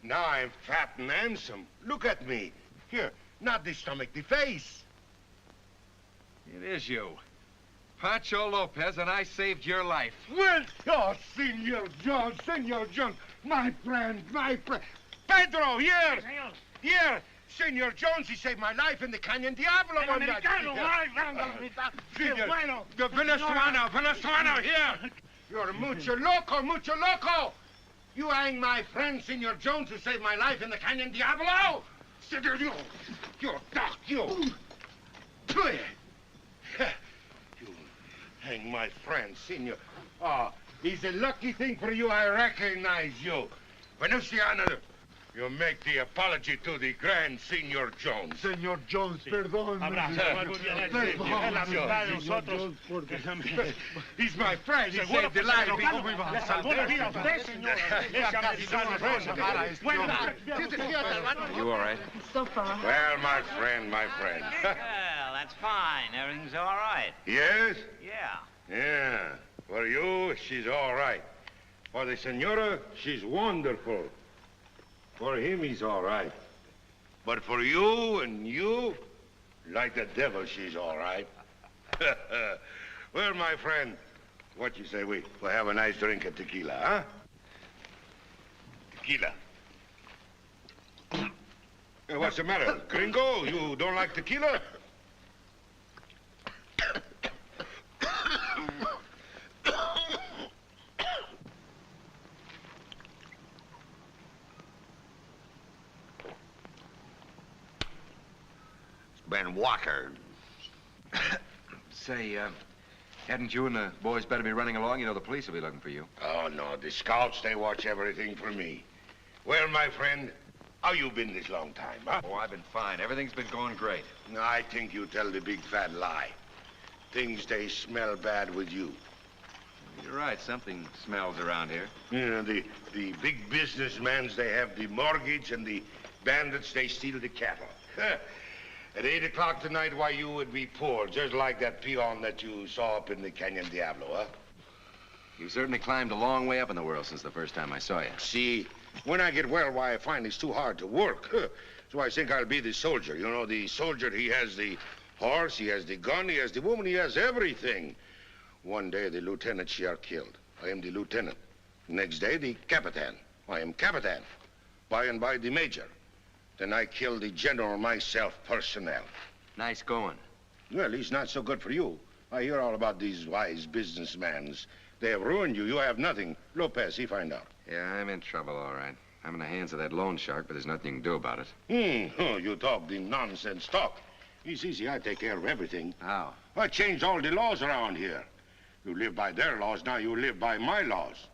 Now I'm fat and handsome. Look at me. Here, not the stomach, the face. It is you. Pancho Lopez, and I saved your life. Well, oh, Senor Jones, my friend. Pedro, here. Here. Senor Jones, he saved my life in the Canyon Diablo one night. The Venezuela, here. You're mucho loco. You hang my friend, Senor Jones, who saved my life in the Canyon Diablo? You duck, you. You hang my friend, Senor. Oh, it's a lucky thing for you I recognize you. Venustiano, you make the apology to the Grand Senor Jones. Senor Jones, perdón. He's my friend. He saved the life. You all right? So far. Well, my friend. Well, that's fine. Everything's all right. Yes? Yeah. Yeah. For you, she's all right. For the senora, she's wonderful. For him, he's all right. But for you and you, like the devil, she's all right. Well, my friend, what you say we have a nice drink of tequila, huh? Tequila. What's the matter, gringo? You don't like tequila? Been watered. Say, hadn't you and the boys better be running along? You know the police will be looking for you. Oh, no. The scouts, they watch everything for me. Well, my friend, how you been this long time, huh? Oh, I've been fine. Everything's been going great. No, I think you tell the big fat lie. Things, they smell bad with you. You're right. Something smells around here. You know, the big businessmen, they have the mortgage, and the bandits, they steal the cattle. At 8 o'clock tonight, why, you would be poor, just like that peon that you saw up in the Canyon Diablo, huh? You've certainly climbed a long way up in the world since the first time I saw you. See, when I get well, why, I find it's too hard to work. So I think I'll be the soldier. You know, the soldier, he has the horse, he has the gun, he has the woman, he has everything. One day, the lieutenant, she are killed. I am the lieutenant. Next day, the capitan. I am capitan. By and by, the major. Then I killed the general myself, personnel. Nice going. Well, he's not so good for you. I hear all about these wise businessmen. They have ruined you. You have nothing. Lopez, he find out. Yeah, I'm in trouble, all right. I'm in the hands of that loan shark, but there's nothing you can do about it. You talk the nonsense talk. It's easy. I take care of everything. How? I changed all the laws around here. You live by their laws, now you live by my laws.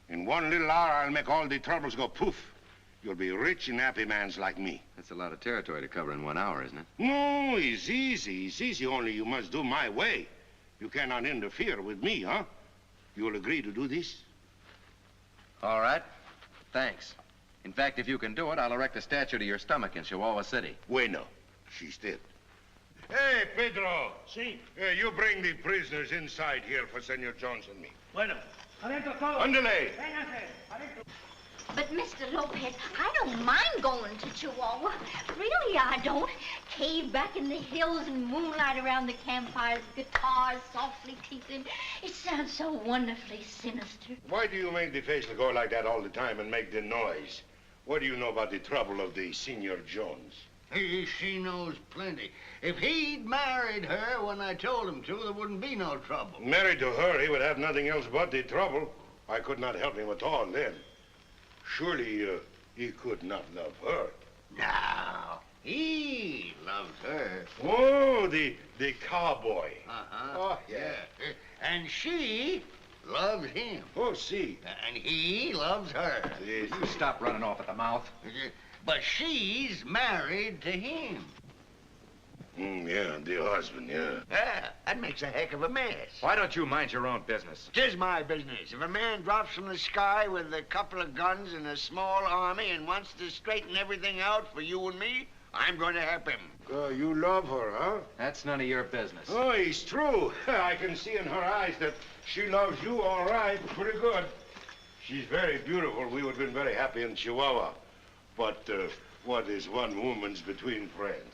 In one little hour, I'll make all the troubles go poof. You'll be rich and happy mans like me. That's a lot of territory to cover in 1 hour, isn't it? No, it's easy. It's easy, only you must do my way. You cannot interfere with me, huh? You'll agree to do this? All right. Thanks. In fact, if you can do it, I'll erect a statue to your stomach in Chihuahua City. Bueno. She's dead. Hey, Pedro. Sí. You bring the prisoners inside here for Senor Jones and me. Bueno. Adentro todos. Ándale. Vénganse. Adentro. But, Mr. Lopez, I don't mind going to Chihuahua. Really, I don't. Cave back in the hills and moonlight around the campfires, guitars softly tinkling. It sounds so wonderfully sinister. Why do you make the face go like that all the time and make the noise? What do you know about the trouble of the Senor Jones? She knows plenty. If he'd married her when I told him to, there wouldn't be no trouble. Married to her, he would have nothing else but the trouble. I could not help him at all then. Surely, he could not love her. No, he loves her. Oh, the cowboy. Uh-huh. Oh, yeah. And she loves him. Oh, see. And he loves her. Yes. You stop running off at the mouth. But she's married to him. Yeah, the husband, yeah. Yeah, that makes a heck of a mess. Why don't you mind your own business? 'Tis my business. If a man drops from the sky with a couple of guns and a small army and wants to straighten everything out for you and me, I'm going to help him. You love her, huh? That's none of your business. Oh, it's true. I can see in her eyes that she loves you all right, pretty good. She's very beautiful. We would have been very happy in Chihuahua. But what is one woman's between friends?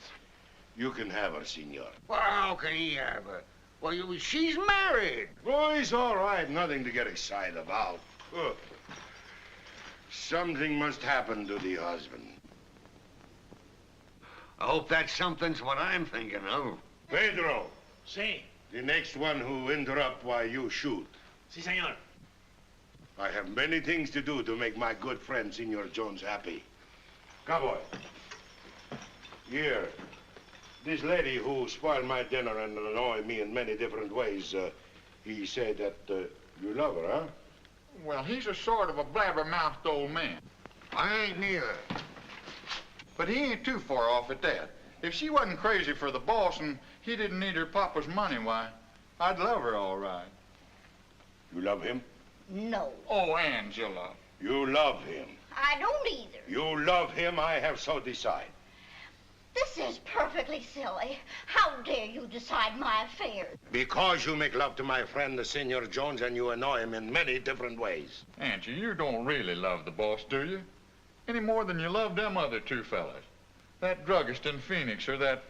You can have her, senor. Well, how can he have her? Well, she's married. Oh, he's all right. Nothing to get excited about. Something must happen to the husband. I hope that something's what I'm thinking of. Pedro. Sí. The next one who interrupt while you shoot. Sí, señor. I have many things to do to make my good friend, Senor Jones, happy. Cowboy. Here. This lady who spoiled my dinner and annoyed me in many different ways, he said that you love her, huh? Well, he's a sort of a blabbermouthed old man. I ain't neither. But he ain't too far off at that. If she wasn't crazy for the boss and he didn't need her papa's money, why, I'd love her all right. You love him? No. Oh, Angela. You love him. I don't either. You love him, I have so decided. This is perfectly silly. How dare you decide my affairs? Because you make love to my friend, the Senor Jones, and you annoy him in many different ways. Angie, you don't really love the boss, do you? Any more than you love them other two fellas. That druggist in Phoenix or that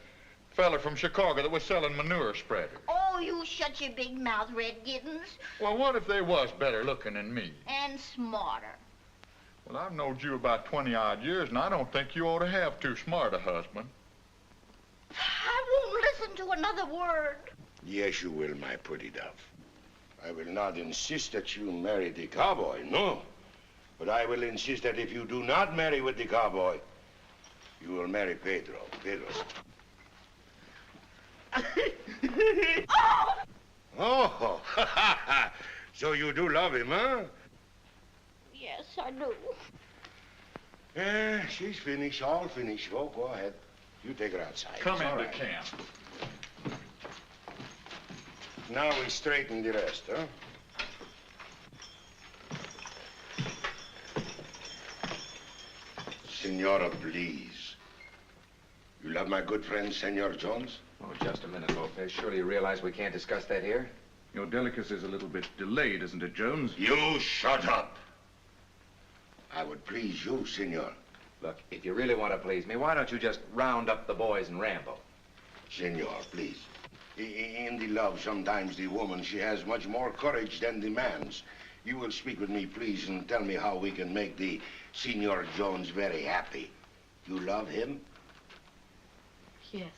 fella from Chicago that was selling manure spreaders. Oh, you shut your big mouth, Red Giddens. Well, what if they was better looking than me? And smarter. Well, I've known you about 20-odd years, and I don't think you ought to have too smart a husband. I won't listen to another word. Yes, you will, my pretty dove. I will not insist that you marry the cowboy, no. But I will insist that if you do not marry with the cowboy, you will marry Pedro. Pedro. Oh! So you do love him, huh? Yes, I do. She's finished, all finished. Oh, go ahead. You take her outside. Come It's all into right. camp. Now we straighten the rest, huh? Senora, please. You love my good friend, Senor Jones? Oh, just a minute, Lopez. Surely you realize we can't discuss that here? Your delicacy is a little bit delayed, isn't it, Jones? You shut up. I would please you, Senor. Look, if you really want to please me, why don't you just round up the boys and ramble? Senor, please. In the love, sometimes the woman, she has much more courage than the man's. You will speak with me, please, and tell me how we can make the Senor Jones very happy. You love him? Yes.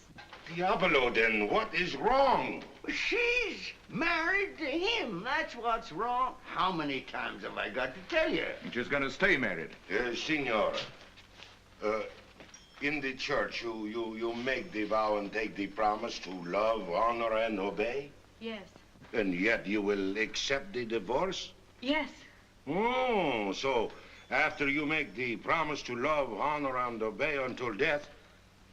Diablo, then what is wrong? She's married to him. That's what's wrong. How many times have I got to tell you? She's gonna stay married. Senor, in the church, you make the vow and take the promise to love, honor, and obey? Yes. And yet you will accept the divorce? Yes. Oh, so after you make the promise to love, honor, and obey until death,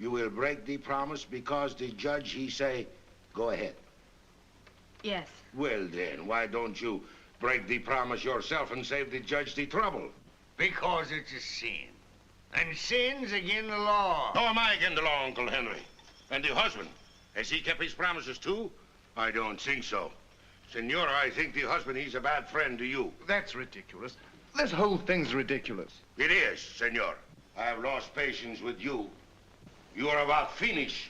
you will break the promise because the judge, he say, go ahead. Yes. Well, then, why don't you break the promise yourself and save the judge the trouble? Because it's a sin. And sin's against the law. How am I against the law, Uncle Henry? And the husband, has he kept his promises too? I don't think so. Senora, I think the husband, he's a bad friend to you. That's ridiculous. This whole thing's ridiculous. It is, senor. I have lost patience with you. You are about finished.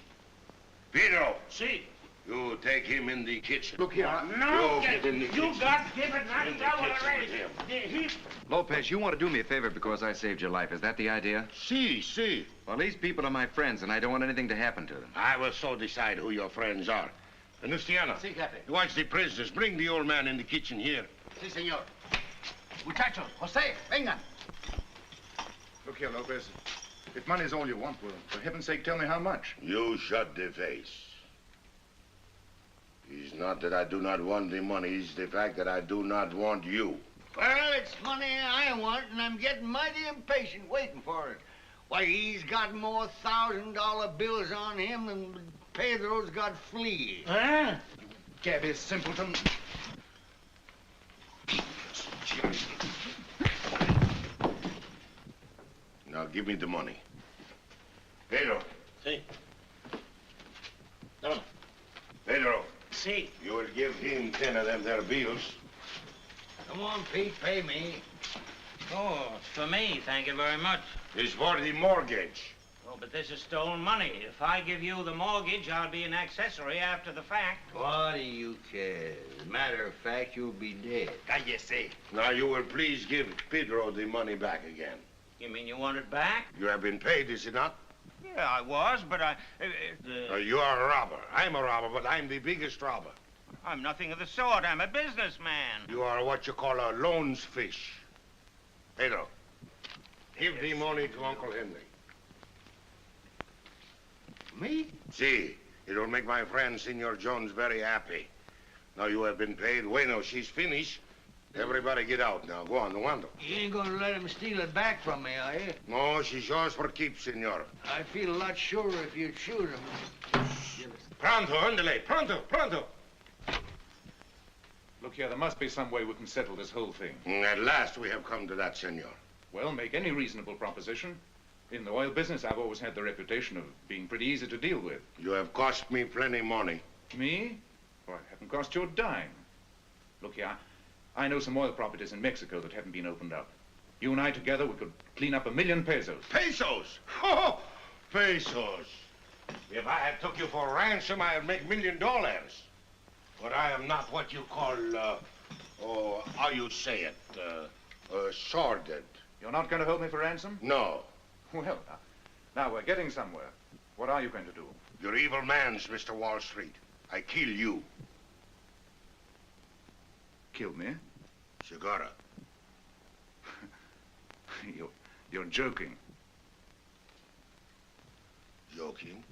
Pedro. See. You take him in the kitchen. Look here. No, get in the you kitchen. got to give it not In the trouble kitchen already. with him. Lopez, you want to do me a favor because I saved your life. Is that the idea? See. Well, these people are my friends, and I don't want anything to happen to them. I will so decide who your friends are. Luciana, Sí, jefe. watch the prisoners. Bring the old man in the kitchen here. Sí, señor. Muchachos, José, vengan. Look here, Lopez. If money's all you want, well, for heaven's sake, tell me how much. You shut the face. It's not that I do not want the money. It's the fact that I do not want you. Well, it's money I want, and I'm getting mighty impatient waiting for it. Why, he's got more $1,000 bills on him than Pedro's got fleas. Huh? Gabby simpleton. Now give me the money. Pedro. Sí. Pedro. See. You will give him 10 of them there bills. Come on, Pete, pay me. Oh, it's for me, thank you very much. It's for the mortgage. Oh, but this is stolen money. If I give you the mortgage, I'll be an accessory after the fact. What do you care? As a matter of fact, you'll be dead. Cállese. Now you will please give Pedro the money back again. You mean you want it back? You have been paid, is it not? Yeah, I was, but You are a robber. I'm a robber, but I'm the biggest robber. I'm nothing of the sort. I'm a businessman. You are what you call a loans fish. Pedro, give the money to Uncle Henry. Me? See, it will make my friend, Senor Jones, very happy. Now you have been paid. Bueno, she's finished. Everybody get out now. Go on, Wando. You ain't gonna let him steal it back from me, are you? No, she's yours for keeps, senor. I feel a lot surer if you'd shoot him. Pronto, andale. Pronto. Look here, there must be some way we can settle this whole thing. At last we have come to that, senor. Well, make any reasonable proposition. In the oil business, I've always had the reputation of being pretty easy to deal with. You have cost me plenty money. Me? Well, I haven't cost you a dime. Look here, I know some oil properties in Mexico that haven't been opened up. You and I together, we could clean up 1 million pesos. Pesos? Oh, pesos. If I had took you for ransom, I'd make $1 million. But I am not what you call, how you say it, sordid. You're not going to hold me for ransom? No. Well, now we're getting somewhere. What are you going to do? You're evil man's, Mr. Wall Street. I kill you. Kill me? Segura. You're joking. Joking?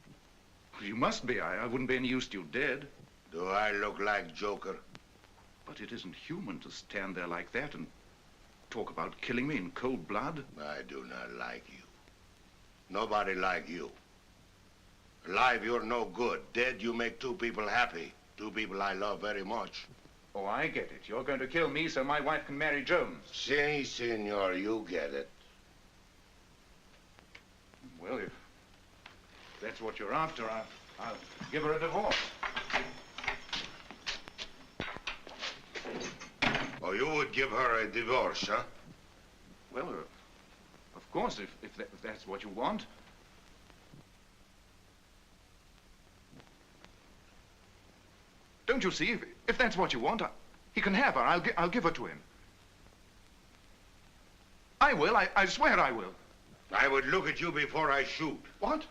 You must be. I wouldn't be any use to you dead. Do I look like Joker? But it isn't human to stand there like that and talk about killing me in cold blood. I do not like you. Nobody like you. Alive, you're no good. Dead, you make 2 people happy. 2 people I love very much. Oh, I get it. You're going to kill me so my wife can marry Jones. Si, senor, you get it. Well, if that's what you're after, I'll give her a divorce. Oh, you would give her a divorce, huh? Well, of course, if that's what you want. Don't you see? If that's what you want, he can have her. I'll give her to him. I will. I swear I will. I would look at you before I shoot. What?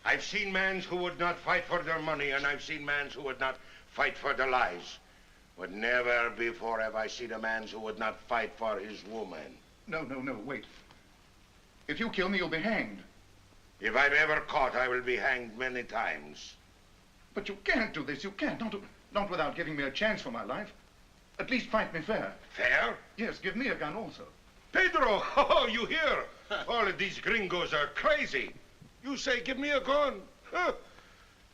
I've seen men who would not fight for their money, and I've seen men who would not fight for their lives. But never before have I seen a man who would not fight for his woman. No, wait. If you kill me, you'll be hanged. If I'm ever caught, I will be hanged many times. But you can't do this. You can't. Not without giving me a chance for my life. At least fight me fair. Fair? Yes, give me a gun also. Pedro, oh, you hear? All of these gringos are crazy. You say, give me a gun. Huh.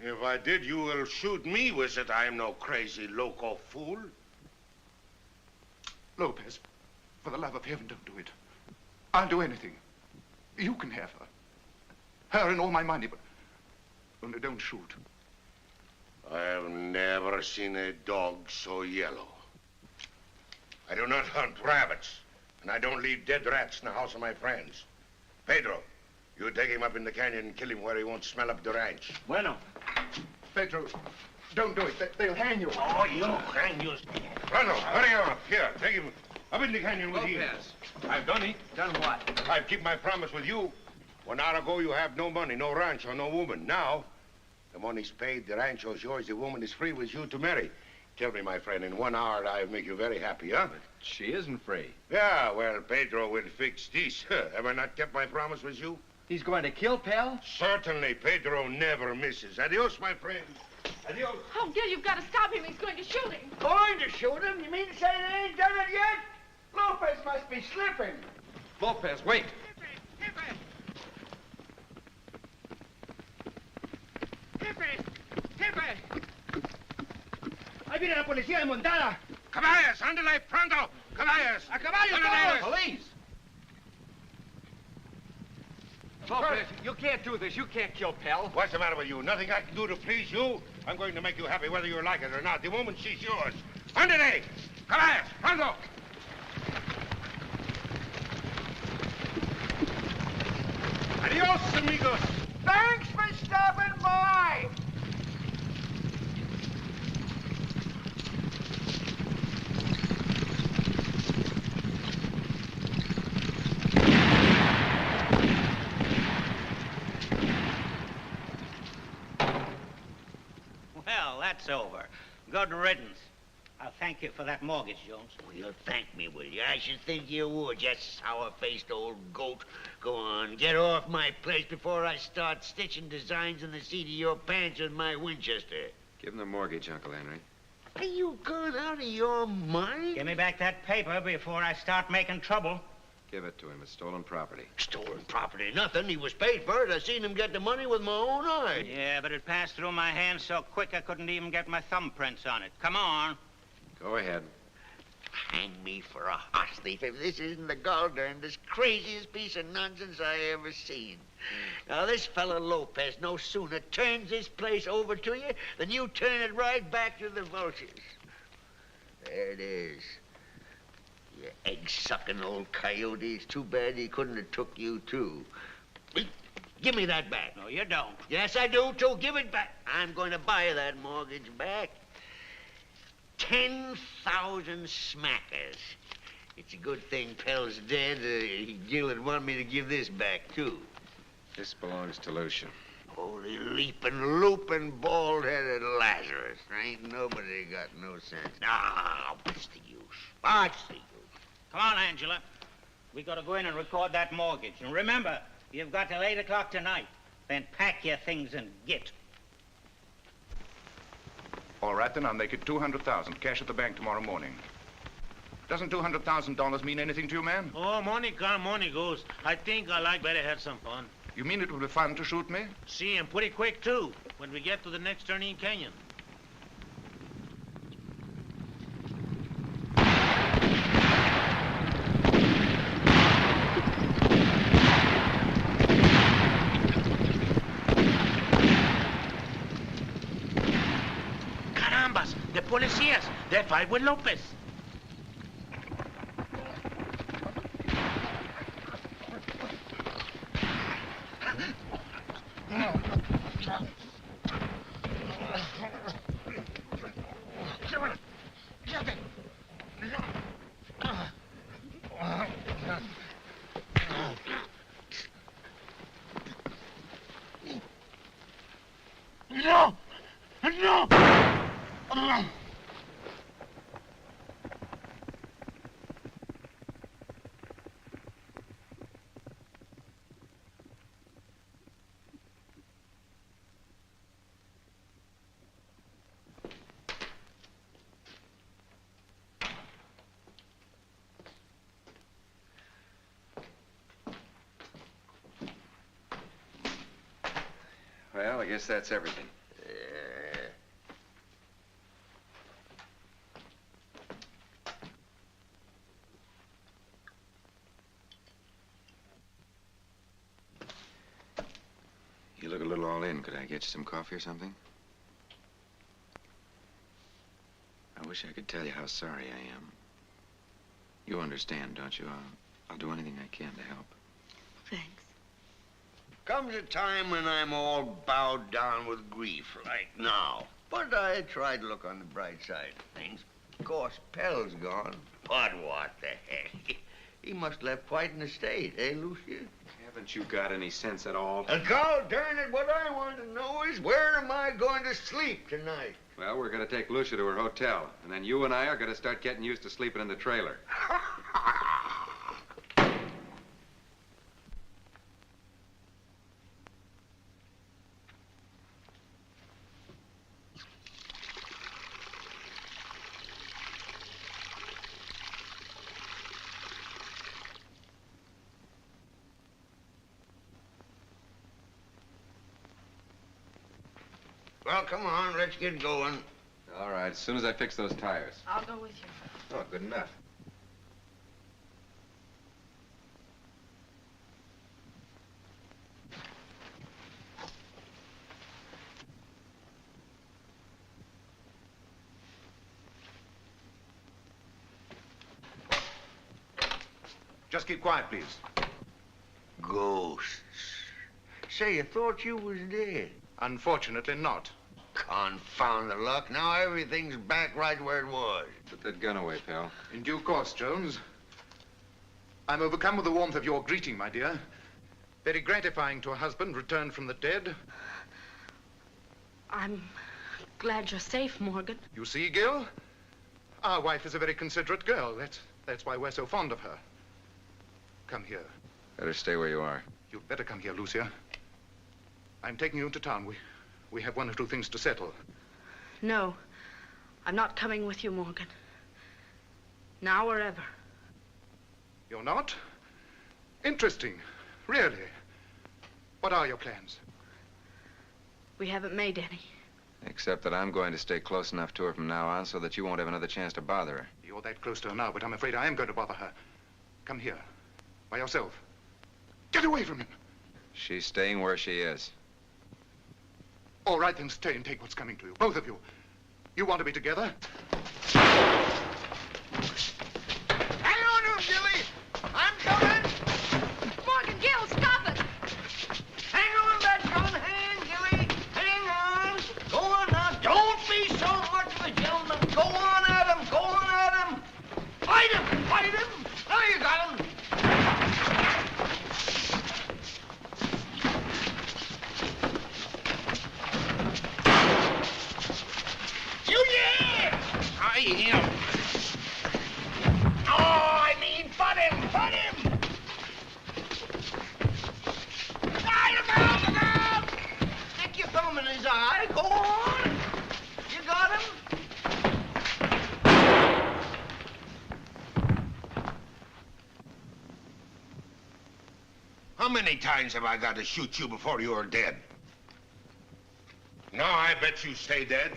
If I did, you will shoot me with it. I am no crazy, loco fool. Lopez, for the love of heaven, don't do it. I'll do anything. You can have her. Her and all my money, but only don't shoot. I have never seen a dog so yellow. I do not hunt rabbits, and I don't leave dead rats in the house of my friends. Pedro, you take him up in the canyon and kill him where he won't smell up the ranch. Bueno. Pedro, don't do it. They'll hang you. Oh, you hang you. Ronald, hurry up. Here, take him up in the canyon with you. Lopez. I've done it. Done what? I've kept my promise with you. 1 hour ago, you have no money, no ranch, or no woman. Now, the money's paid, the rancho is yours, the woman is free with you to marry. Tell me, my friend, in 1 hour, I'll make you very happy, huh? But she isn't free. Yeah, well, Pedro will fix this. Have I not kept my promise with you? He's going to kill Pal? Certainly. Pedro never misses. Adios, my friend. Adios. Oh, Gil, you've got to stop him. He's going to shoot him. Going to shoot him? You mean to say they ain't done it yet? Lopez must be slipping. Lopez, wait. Jefe! Ahí viene la policía desmontada. Caballos, ándale, pronto. Caballos. A caballo, todos. Police! Lopez, you can't do this. You can't kill Pal. What's the matter with you? Nothing I can do to please you? I'm going to make you happy whether you like it or not. The woman, she's yours. Ándale. Caballos, pronto. Adios, amigos. Thanks for stopping by. Well, that's over. Good riddance. I'll thank you for that mortgage, Jones. Well, you'll thank me, will you? I should think you would, you sour-faced old goat. Go on, get off my place before I start stitching designs in the seat of your pants with my Winchester. Give him the mortgage, Uncle Henry. Are you gone out of your mind? Give me back that paper before I start making trouble. Give it to him. It's stolen property. Stolen property, nothing. He was paid for it. I seen him get the money with my own eyes. Yeah, but it passed through my hands so quick I couldn't even get my thumbprints on it. Come on. Go ahead. Hang me for a horse thief if this isn't the gall-darndest, craziest piece of nonsense I ever seen. Now, this fella Lopez no sooner turns this place over to you than you turn it right back to the vultures. There it is. You egg-sucking old coyote. It's too bad he couldn't have took you, too. Give me that back. No, you don't. Yes, I do, too. Give it back. I'm going to buy that mortgage back. 10,000 smackers. It's a good thing Pell's dead. Gil would want me to give this back, too. This belongs to Lucia. Holy leaping, looping, bald-headed Lazarus. Ain't nobody got no sense. Ah, what's the use? What's the use? Come on, Angela. We got to go in and record that mortgage. And remember, you've got till 8 o'clock tonight. Then pack your things and get. All right, then I'll make it 200,000. Cash at the bank tomorrow morning. Doesn't $200,000 mean anything to you, man? Oh, money come, money goes. I think I like better have some fun. You mean it will be fun to shoot me? See, and pretty quick, too, when we get to the next turning canyon. Carambas, the policías. They fight with Lopez. Well, I guess that's everything. You look a little all in. Could I get you some coffee or something? I wish I could tell you how sorry I am. You understand, don't you? I'll do anything I can to help. Thanks. Comes a time when I'm all bowed down with grief, like now. But I try to look on the bright side of things. Of course, Pell's gone. But what the heck? He must have left quite an estate, eh, Lucia? Haven't you got any sense at all? God darn it, what I want to know is where am I going to sleep tonight? Well, we're going to take Lucia to her hotel, and then you and I are going to start getting used to sleeping in the trailer. Well, come on, let's get going. All right, as soon as I fix those tires. I'll go with you. Oh, good enough. Just keep quiet, please. Ghosts. Say, you thought you was dead. Unfortunately not. Confound the luck. Now everything's back right where it was. Put that gun away, pal. In due course, Jones. I'm overcome with the warmth of your greeting, my dear. Very gratifying to a husband returned from the dead. I'm glad you're safe, Morgan. You see, Gil? Our wife is a very considerate girl. That's why we're so fond of her. Come here. Better stay where you are. You'd better come here, Lucia. I'm taking you to town. We have one or two things to settle. No, I'm not coming with you, Morgan. Now or ever. You're not? Interesting. Really. What are your plans? We haven't made any. Except that I'm going to stay close enough to her from now on so that you won't have another chance to bother her. You're that close to her now, but I'm afraid I am going to bother her. Come here. By yourself. Get away from him. She's staying where she is. All right, then stay and take what's coming to you. Both of you. You want to be together? Hang on, Gilly. I'm coming. Morgan, Gil, stop it! Hang on that gun hand, Gilly. Hang on. Go on now. Don't be so much of a gentleman. Go on at him. Go on at him. Fight him. Fight him. Now you got him. Him. Oh, I mean, butt him, butt him. Look out. Stick your thumb in his eye. Go on. You got him? How many times have I got to shoot you before you're dead? No, I bet you stay dead.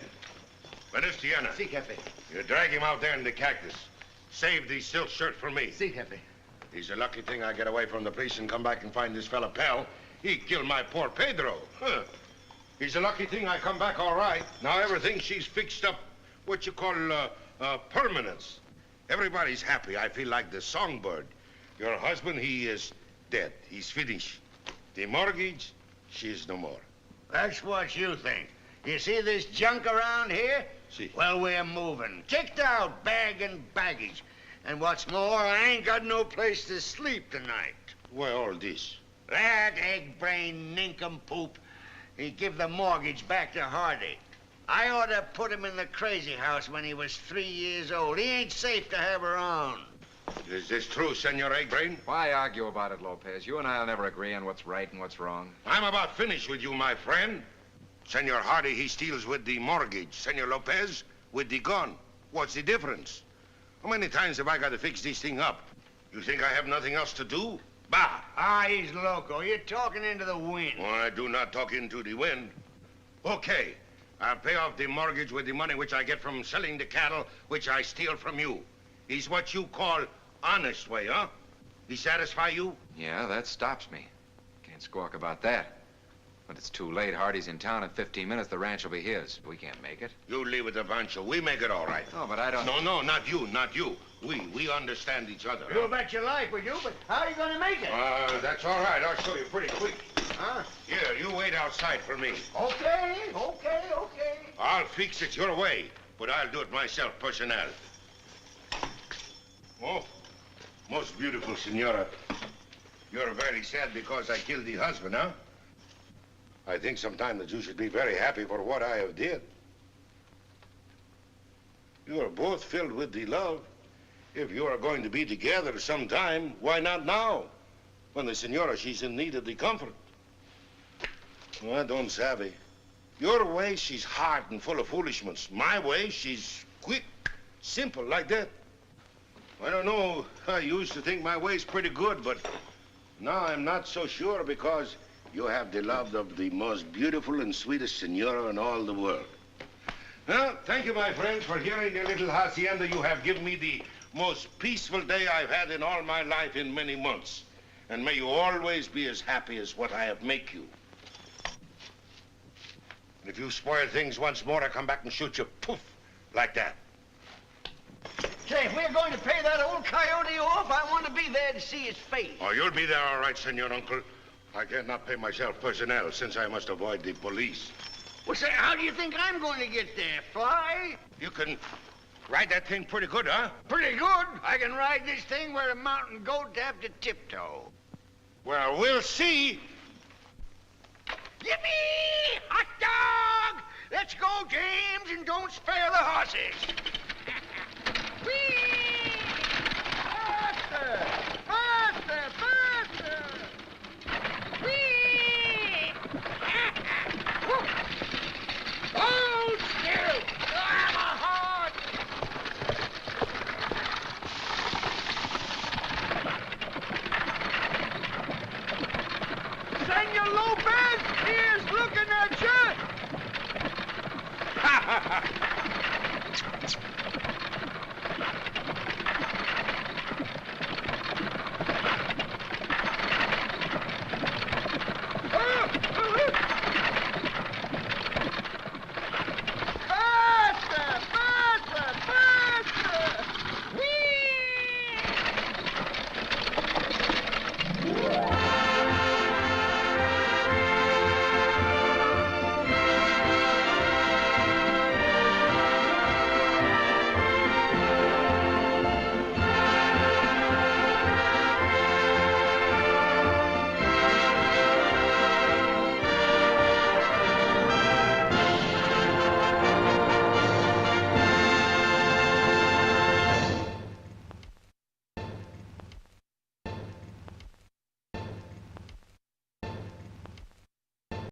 But it's Tiana. Si, Jefe. You drag him out there in the cactus. Save the silk shirt for me. Si, Jefe. He's a lucky thing I get away from the police and come back and find this fella Pell. He killed my poor Pedro. Huh. He's a lucky thing I come back all right. Now everything she's fixed up what you call permanence. Everybody's happy. I feel like the songbird. Your husband, he is dead. He's finished. The mortgage, she's no more. That's what you think. You see this junk around here? See. Well, we're moving. Kicked out, bag and baggage. And what's more, I ain't got no place to sleep tonight. Why all this? That egg-brain nincompoop, he give the mortgage back to Hardy. I ought to put him in the crazy house when he was 3 years old. He ain't safe to have around. Is this true, Senor Eggbrain? Why argue about it, Lopez? You and I'll never agree on what's right and what's wrong. I'm about finished with you, my friend. Senor Hardy, he steals with the mortgage. Senor Lopez, with the gun. What's the difference? How many times have I got to fix this thing up? You think I have nothing else to do? Bah! Ah, he's loco. You're talking into the wind. Oh, I do not talk into the wind. Okay, I'll pay off the mortgage with the money which I get from selling the cattle which I steal from you. Is what you call honest way, huh? He satisfy you? Yeah, that stops me. Can't squawk about that. But it's too late. Hardy's in town in 15 minutes. The ranch will be his. We can't make it. You leave it to Pancho. We make it all right. Oh, but I don't... No, not you, not you. We understand each other. You bet your life we do, but how are you going to make it? That's all right. I'll show you pretty quick. Huh? Here, you wait outside for me. Okay. I'll fix it your way, but I'll do it myself, personnel. Oh, most beautiful senora. You're very sad because I killed the husband, huh? I think sometime that you should be very happy for what I have did. You are both filled with the love. If you are going to be together sometime, why not now? When the senora, she's in need of the comfort. Well, I don't savvy. Your way, she's hard and full of foolishness. My way, she's quick, simple, like that. I don't know. I used to think my way's pretty good, but now I'm not so sure because you have the love of the most beautiful and sweetest senora in all the world. Well, thank you, my friends, for hearing the little hacienda. You have given me the most peaceful day I've had in all my life in many months. And may you always be as happy as what I have make you. And if you spoil things once more, I come back and shoot you, poof, like that. Say, if we're going to pay that old coyote off, I want to be there to see his face. Oh, you'll be there all right, senor uncle. I cannot pay myself personnel since I must avoid the police. Well, say, how do you think I'm going to get there? Fly? You can ride that thing pretty good, huh? Pretty good. I can ride this thing where a mountain goat have to tiptoe. Well, we'll see. Yippee! Hot dog! Let's go, James, and don't spare the horses.